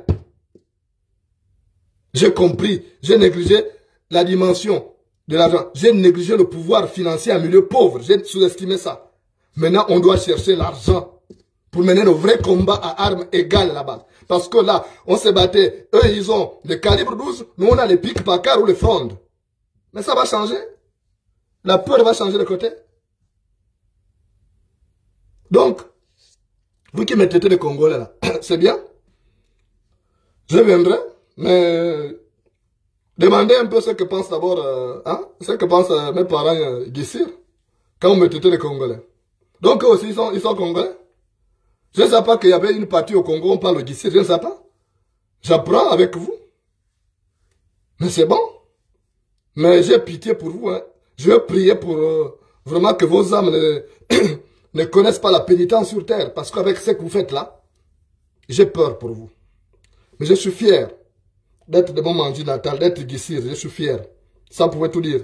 J'ai compris, j'ai négligé la dimension de l'argent. J'ai négligé le pouvoir financier en milieu pauvre. J'ai sous-estimé ça. Maintenant, on doit chercher l'argent pour mener le vrai combat à armes égales là-bas. Parce que là, on se battait. Eux, ils ont des calibres 12. Nous, on a les pics Packard ou les frondes. Mais ça va changer. La peur va changer de côté. Donc, vous qui me traitez de Congolais là, c'est bien. Je viendrai, mais demandez un peu ce que pensent d'abord, ce que pensent mes parents d'ici, quand on me traitait de Congolais. Donc eux aussi, ils sont Congolais. Je ne sais pas qu'il y avait une partie au Congo, on parle d'ici, je ne sais pas. J'apprends avec vous. Mais c'est bon. Mais j'ai pitié pour vous. Hein. Je vais prier pour vraiment que vos âmes ne connaissent pas la pénitence sur terre. Parce qu'avec ce que vous faites là, j'ai peur pour vous. Mais je suis fier d'être de mon mandu natal, d'être Guissir. Je suis fier. Ça pouvait tout dire.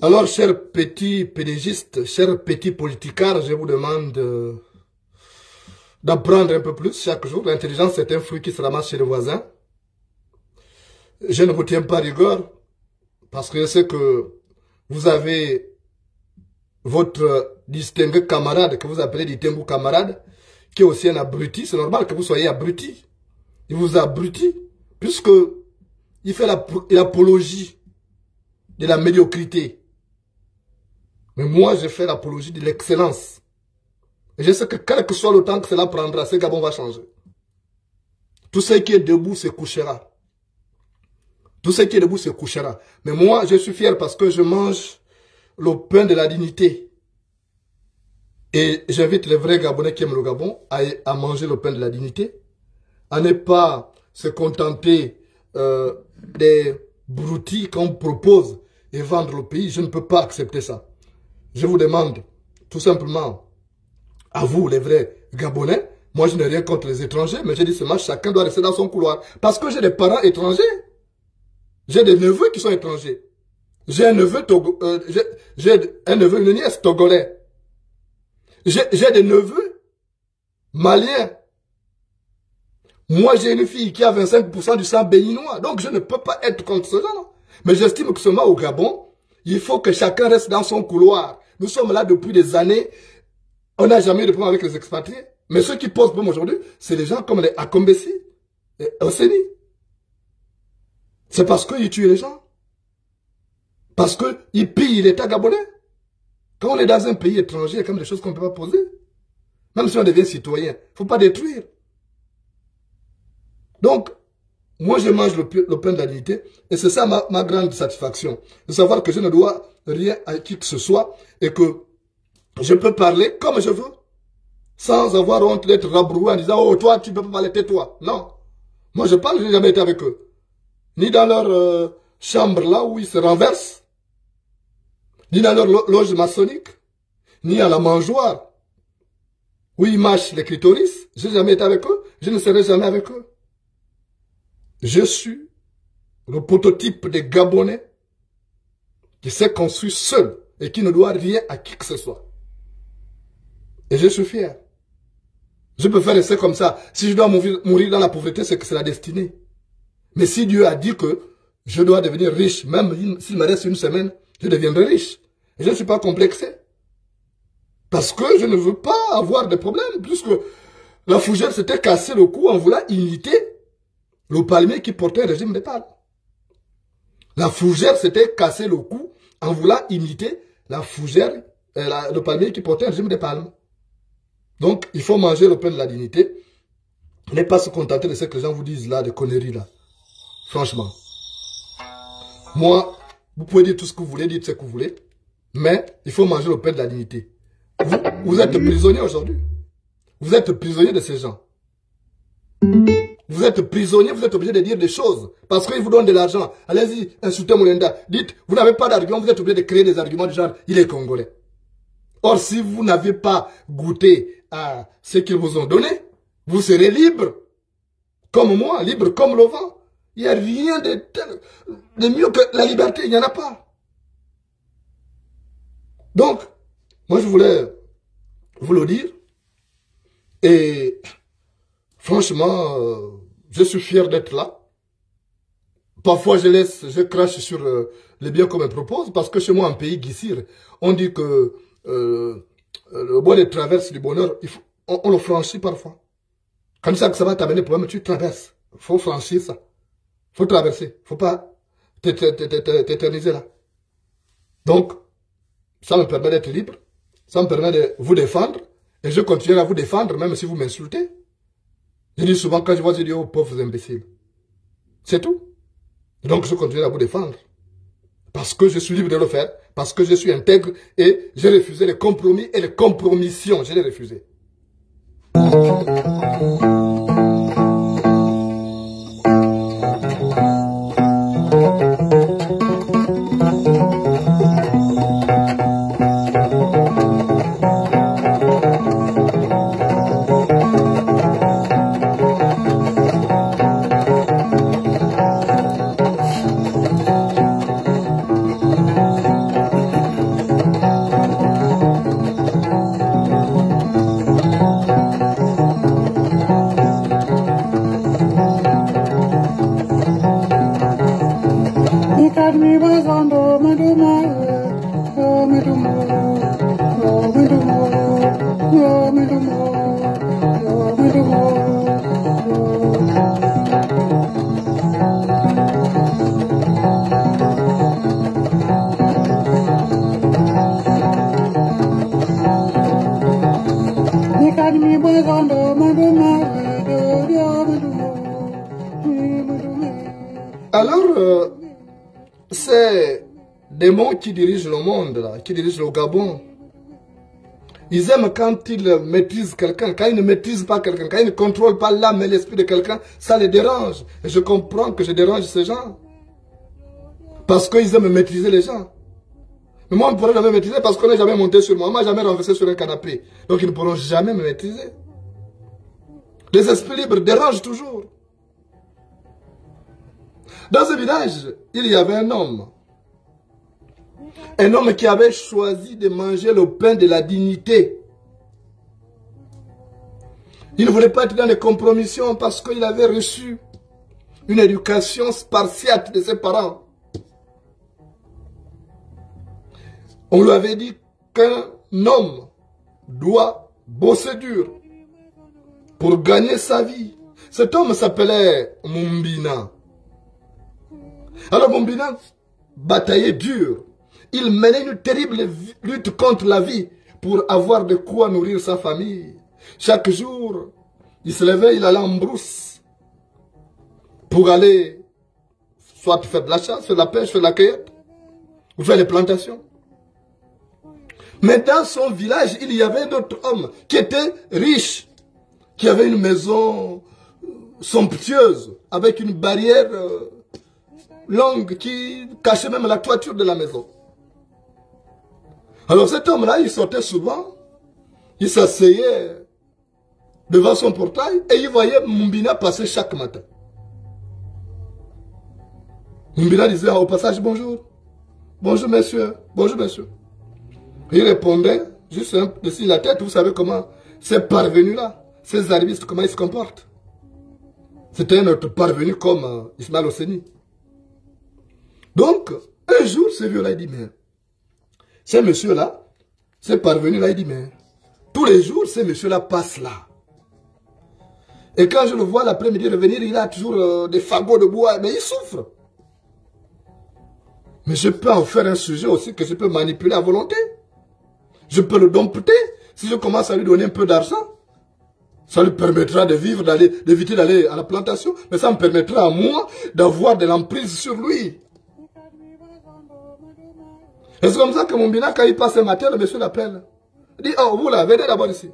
Alors, chers petits pédégistes, chers petits politicards, je vous demande d'apprendre un peu plus chaque jour. L'intelligence, c'est un fruit qui se ramasse chez le voisin. Je ne vous tiens pas rigueur, parce que je sais que vous avez votre distingué camarade, que vous appelez distingué camarade, qui est aussi un abruti. C'est normal que vous soyez abruti. Il vous a abruti, puisque il fait l'apologie de la médiocrité. Mais moi, je fais l'apologie de l'excellence. Et je sais que quel que soit le temps que cela prendra, ce Gabon va changer. Tout ce qui est debout se couchera. Tout ce qui est debout se couchera. Mais moi, je suis fier parce que je mange le pain de la dignité. Et j'invite les vrais Gabonais qui aiment le Gabon à manger le pain de la dignité. À ne pas se contenter des broutilles qu'on propose et vendre le pays. Je ne peux pas accepter ça. Je vous demande, tout simplement, à vous, les vrais Gabonais, moi je n'ai rien contre les étrangers, mais j'ai dit seulement chacun doit rester dans son couloir. Parce que j'ai des parents étrangers. J'ai des neveux qui sont étrangers. J'ai un neveu, une nièce togolais. J'ai des neveux maliens. Moi j'ai une fille qui a 25% du sang béninois. Donc je ne peux pas être contre ce genre. Mais j'estime que seulement au Gabon, il faut que chacun reste dans son couloir. Nous sommes là depuis des années. On n'a jamais eu de problème avec les expatriés. Mais ceux qui posent problème aujourd'hui, c'est les gens comme les Akombesi et Oseni. C'est parce qu'ils tuent les gens. Parce qu'ils pillent l'État gabonais. Quand on est dans un pays étranger, il y a quand même des choses qu'on ne peut pas poser. Même si on devient citoyen, il ne faut pas détruire. Donc, moi je mange le pain de la dignité et c'est ça ma grande satisfaction. De savoir que je ne dois rien à qui que ce soit et que je peux parler comme je veux. Sans avoir honte d'être rabroué en disant « Oh, toi, tu ne peux pas parler, tais-toi. » Non. Moi, je parle, je n'ai jamais été avec eux. Ni dans leur chambre là où ils se renversent, ni dans leur loge maçonnique, ni à la mangeoire où ils mâchent les clitoris. Je n'ai jamais été avec eux, je ne serai jamais avec eux. Je suis le prototype des Gabonais qui s'est construit seul et qui ne doit rien à qui que ce soit. Et je suis fier. Je peux faire rester comme ça. Si je dois mourir dans la pauvreté, c'est que c'est la destinée. Mais si Dieu a dit que je dois devenir riche, même s'il me reste une semaine, je deviendrai riche. Et je ne suis pas complexé. Parce que je ne veux pas avoir de problème, puisque la fougère s'était cassé le cou en voulant imiter le palmier qui portait un régime de palme. La fougère s'était cassé le cou en voulant imiter la fougère, le palmier qui portait un régime de palme. Donc, il faut manger le pain de la dignité. Ne pas se contenter de ce que les gens vous disent là, des conneries là. Franchement. Moi, vous pouvez dire tout ce que vous voulez, dites ce que vous voulez. Mais, il faut manger le pain de la dignité. Vous êtes prisonnier aujourd'hui. Vous êtes prisonnier de ces gens. Vous êtes prisonnier, vous êtes obligé de dire des choses. Parce qu'ils vous donnent de l'argent. Allez-y, insultez Molenda. Dites, vous n'avez pas d'argument, vous êtes obligé de créer des arguments du genre, il est congolais. Or, si vous n'avez pas goûté à ce qu'ils vous ont donné, vous serez libre. Comme moi, libre comme le vent. Il n'y a rien de mieux que la liberté, il n'y en a pas. Donc, moi je voulais vous le dire. Et franchement, je suis fier d'être là. Parfois je crache sur les biens qu'on me propose, parce que chez moi en pays Guissir, on dit que le bois de traverse du bonheur, on le franchit parfois. Quand ça va t'amener problème, tu traverses. Il faut franchir ça. Il faut traverser. Il ne faut pas t'éterniser là. Donc, ça me permet d'être libre. Ça me permet de vous défendre. Et je continuerai à vous défendre, même si vous m'insultez. Je dis souvent, quand je vois, je dis, oh, pauvres imbéciles. C'est tout. Donc, je continuerai à vous défendre. Parce que je suis libre de le faire. Parce que je suis intègre. Et j'ai refusé les compromis et les compromissions. Je les refusé. Alors, c'est des mots qui dirigent le monde, là, qui dirigent le Gabon. Ils aiment quand ils maîtrisent quelqu'un. Quand ils ne maîtrisent pas quelqu'un, quand ils ne contrôlent pas l'âme et l'esprit de quelqu'un, ça les dérange. Et je comprends que je dérange ces gens. Parce qu'ils aiment maîtriser les gens. Mais moi, on ne pourrait jamais maîtriser parce qu'on n'est jamais monté sur moi. On ne m'a jamais renversé sur un canapé. Donc, ils ne pourront jamais me maîtriser. Les esprits libres dérangent toujours. Dans ce village, il y avait un homme. Un homme qui avait choisi de manger le pain de la dignité. Il ne voulait pas être dans les compromissions parce qu'il avait reçu une éducation spartiate de ses parents. On lui avait dit qu'un homme doit bosser dur pour gagner sa vie. Cet homme s'appelait Mumbina. Alors Mombina bataillait dur. Il menait une terrible lutte contre la vie pour avoir de quoi nourrir sa famille. Chaque jour, il se levait, il allait en brousse pour aller soit faire de la chasse, faire de la pêche, faire de la cueillette, ou faire les plantations. Mais dans son village, il y avait d'autres hommes qui étaient riches, qui avaient une maison somptueuse, avec une barrière longue qui cachait même la toiture de la maison. Alors cet homme-là, il sortait souvent, il s'asseyait devant son portail et il voyait Mombina passer chaque matin. Mombina disait au passage bonjour. Bonjour monsieur, bonjour monsieur. Il répondait juste dessus la tête, vous savez comment ces parvenus-là, ces arrivistes, comment ils se comportent. C'était notre parvenu comme Ismaël Oseni. Donc, un jour, ce vieux-là, il dit, mais, ces messieurs-là, ces parvenus-là, il dit, mais, tous les jours, ces messieurs-là passent là. Et quand je le vois l'après-midi revenir, il a toujours des fagots de bois, mais il souffre. Mais je peux en faire un sujet aussi que je peux manipuler à volonté. Je peux le dompter. Si je commence à lui donner un peu d'argent, ça lui permettra de vivre, d'éviter d'aller à la plantation. Mais ça me permettra à moi d'avoir de l'emprise sur lui. Et c'est comme ça que Mombina, quand il passe un matin, le monsieur l'appelle. Il dit, oh, vous là, venez d'abord ici.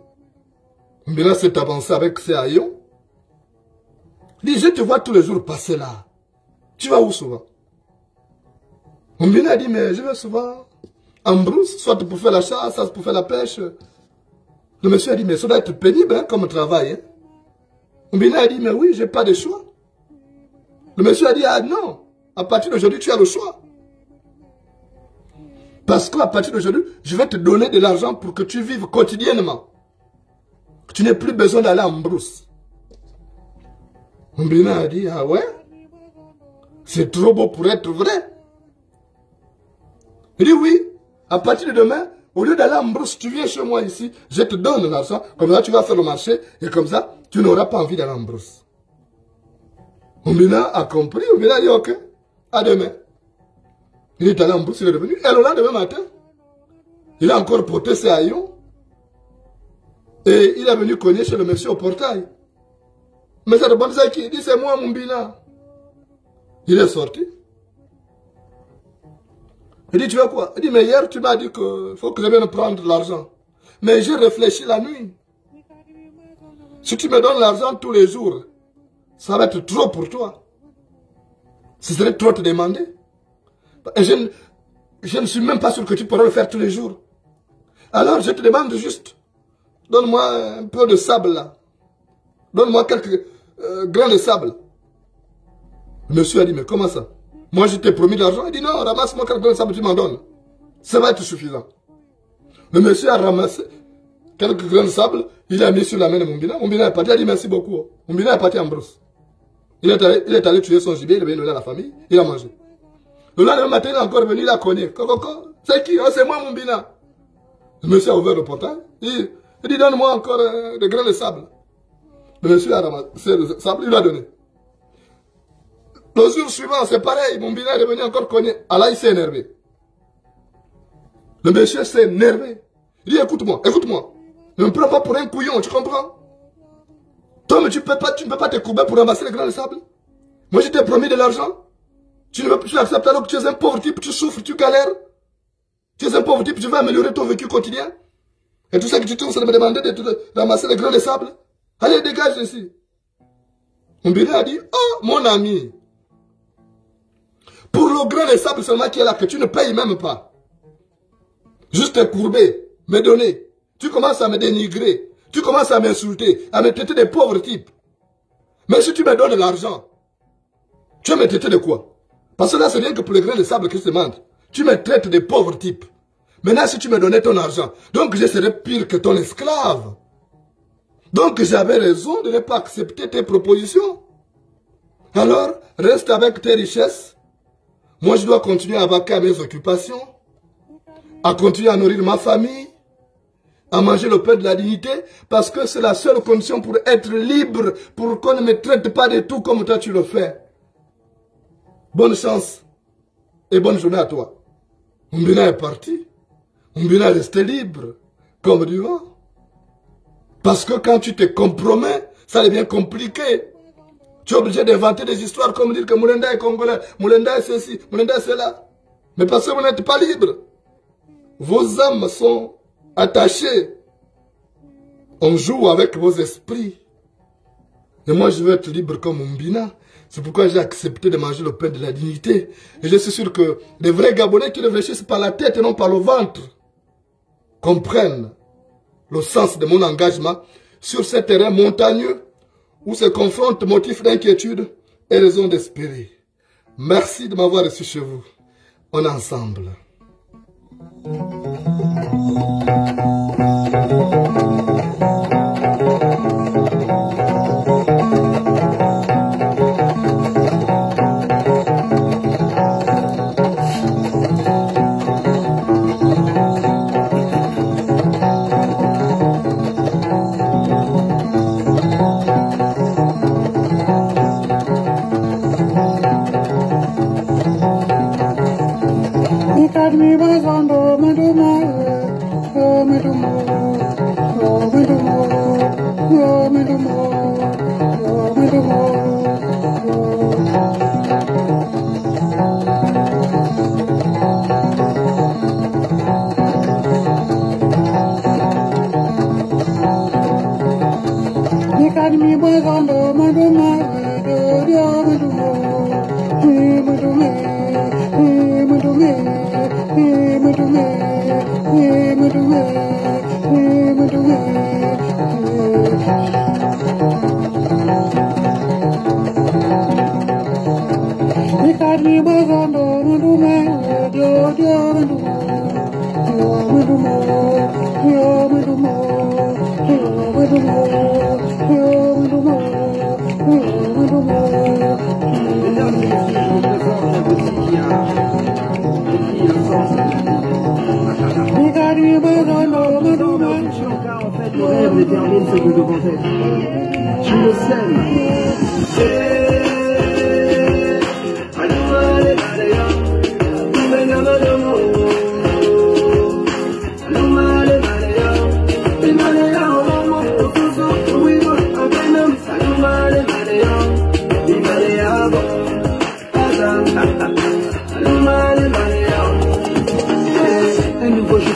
Mombina s'est avancé avec ses haillons. Il dit, je te vois tous les jours passer là. Tu vas où souvent? Mombina a dit, mais je vais souvent en brousse, soit pour faire la chasse, soit pour faire la pêche. Le monsieur a dit, mais ça doit être pénible hein, comme travail. Hein. Mombina a dit, mais oui, j'ai pas de choix. Le monsieur a dit, ah non, à partir d'aujourd'hui, tu as le choix. Parce qu'à partir d'aujourd'hui, je vais te donner de l'argent pour que tu vives quotidiennement. Tu n'aies plus besoin d'aller en brousse. Mombina a dit, ah ouais, c'est trop beau pour être vrai. Il dit, oui, à partir de demain, au lieu d'aller en brousse, tu viens chez moi ici, je te donne l'argent, comme ça tu vas faire le marché, et comme ça, tu n'auras pas envie d'aller en brousse. Mombina a compris, Mombina a dit, ok, à demain. Il est allé en brousse, il est revenu. Et le lendemain matin, il a encore porté ses haillons. Et il est venu cogner chez le monsieur au portail. Mais c'est le bon ça qui dit, c'est moi, Mombina. Il est sorti. Il dit, tu veux quoi? Il dit, mais hier, tu m'as dit qu'il faut que je vienne prendre l'argent. Mais j'ai réfléchi la nuit. Si tu me donnes l'argent tous les jours, ça va être trop pour toi. Ce serait trop te demander. Et je ne suis même pas sûr que tu pourras le faire tous les jours. Alors, je te demande juste, donne-moi un peu de sable là. Donne-moi quelques grains de sable. Le monsieur a dit, mais comment ça? Moi, je t'ai promis de l'argent. Il dit, non, ramasse-moi quelques grains de sable, tu m'en donnes. Ça va être suffisant. Le monsieur a ramassé quelques grains de sable, il a mis sur la main de Mombina. Mombina est parti, il a dit merci beaucoup. Mombina est parti en brousse. Il est allé tuer son gibier, il est venu donner à la famille, il a mangé. Le lendemain matin, il est encore venu, il a cogné. C'est qui? Oh, c'est moi, Mombina. Le monsieur a ouvert le portail. Il dit, donne-moi encore des grains de sable. Le monsieur a ramassé le sable, il l'a donné. Le jour suivant, c'est pareil. Mombina est revenu encore cogné. Alors, il s'est énervé. Le monsieur s'est énervé. Il dit, écoute-moi, écoute-moi. Ne me prends pas pour un couillon, tu comprends? Toi, mais tu ne peux pas te courber pour ramasser les grains de sable. Moi, je t'ai promis de l'argent. Tu ne veux plus l'accepter alors que tu es un pauvre type, tu souffres, tu galères. Tu es un pauvre type, tu veux améliorer ton vécu quotidien. Et tout ça que tu trouves, c'est de me demander de ramasser les grains de sable. Allez, dégage ici. Mombina a dit, oh, mon ami. Pour le grain de sable seulement qui est là, que tu ne payes même pas. Juste te courber, me donner. Tu commences à me dénigrer. Tu commences à m'insulter, à me traiter de pauvres types. Mais si tu me donnes de l'argent, tu vas me traiter de quoi? Parce que là, c'est rien que pour les grains de sable que je te demande. Tu me traites de pauvres types. Maintenant, si tu me donnais ton argent, donc je serais pire que ton esclave. Donc, j'avais raison de ne pas accepter tes propositions. Alors, reste avec tes richesses. Moi, je dois continuer à vaquer à mes occupations, à continuer à nourrir ma famille, à manger le pain de la dignité, parce que c'est la seule condition pour être libre, pour qu'on ne me traite pas de tout comme toi tu le fais. Bonne chance et bonne journée à toi. Mbina est parti. Mbina est resté libre, comme du vent. Parce que quand tu te compromets, ça devient compliqué. Tu es obligé d'inventer des histoires comme dire que Moulenda est congolais, Moulenda est ceci, Moulenda est cela. Mais parce que vous n'êtes pas libre. Vos âmes sont attachées. On joue avec vos esprits. Et moi, je veux être libre comme Mbina. C'est pourquoi j'ai accepté de manger le pain de la dignité. Et je suis sûr que les vrais Gabonais qui réfléchissent par la tête et non par le ventre comprennent le sens de mon engagement sur ce terrain montagneux où se confrontent motifs d'inquiétude et raisons d'espérer. Merci de m'avoir reçu chez vous. On est ensemble.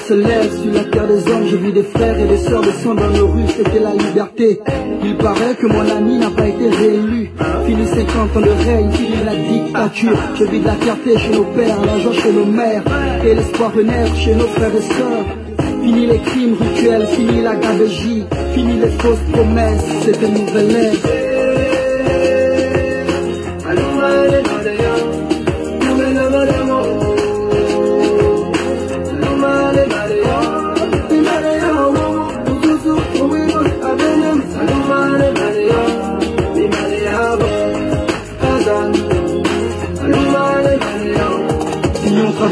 Se lève sur la terre des hommes, je vis des frères et des sœurs de sang dans nos rues, c'était la liberté. Il paraît que mon ami n'a pas été réélu. Fini 50 ans de règne, fini la dictature. Je vis de la fierté chez nos pères, l'argent chez nos mères, et l'espoir renaître chez nos frères et sœurs. Fini les crimes rituels, fini la gabegie, fini les fausses promesses, c'est une nouvelle ère.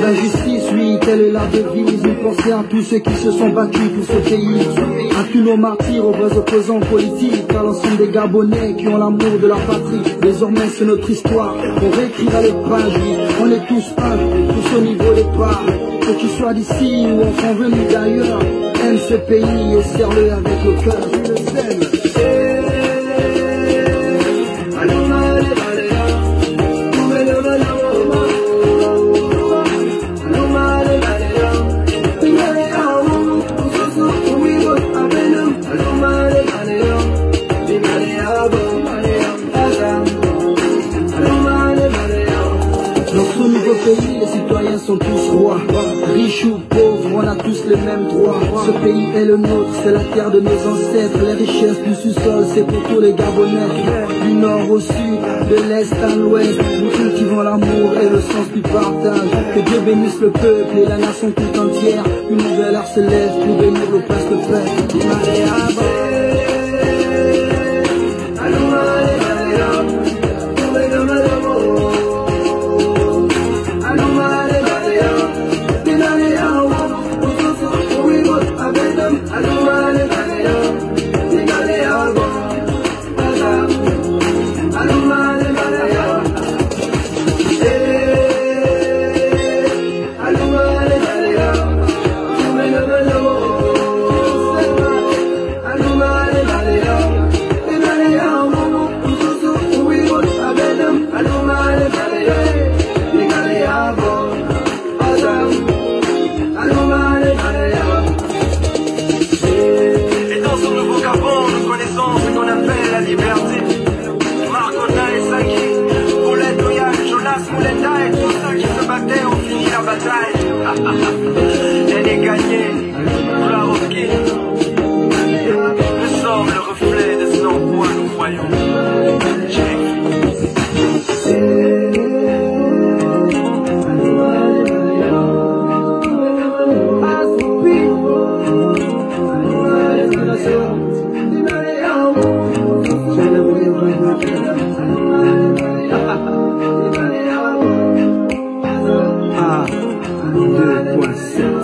D'injustice, oui, telle est la devise. Nous pensons à tous ceux qui se sont battus pour ce pays, à tous nos martyrs, aux vrais opposants politiques, à l'ensemble des Gabonais qui ont l'amour de leur patrie. Désormais c'est notre histoire, on réécrira les pages, oui. On est tous un, tous au niveau des parts. Que tu sois d'ici ou enfant venu d'ailleurs, aime ce pays et serre-le avec le cœur. Tu le sèmes. Pays, les citoyens sont tous rois, riches ou pauvres, on a tous les mêmes droits. Ce pays est le nôtre, c'est la terre de nos ancêtres. Les richesses du sous-sol, c'est pour tous les Gabonais. Du nord au sud, de l'est à l'ouest, nous cultivons l'amour et le sens du partage. Que Dieu bénisse le peuple et la nation tout entière. Une nouvelle heure se lève pour bénir le presque fait. 2.7.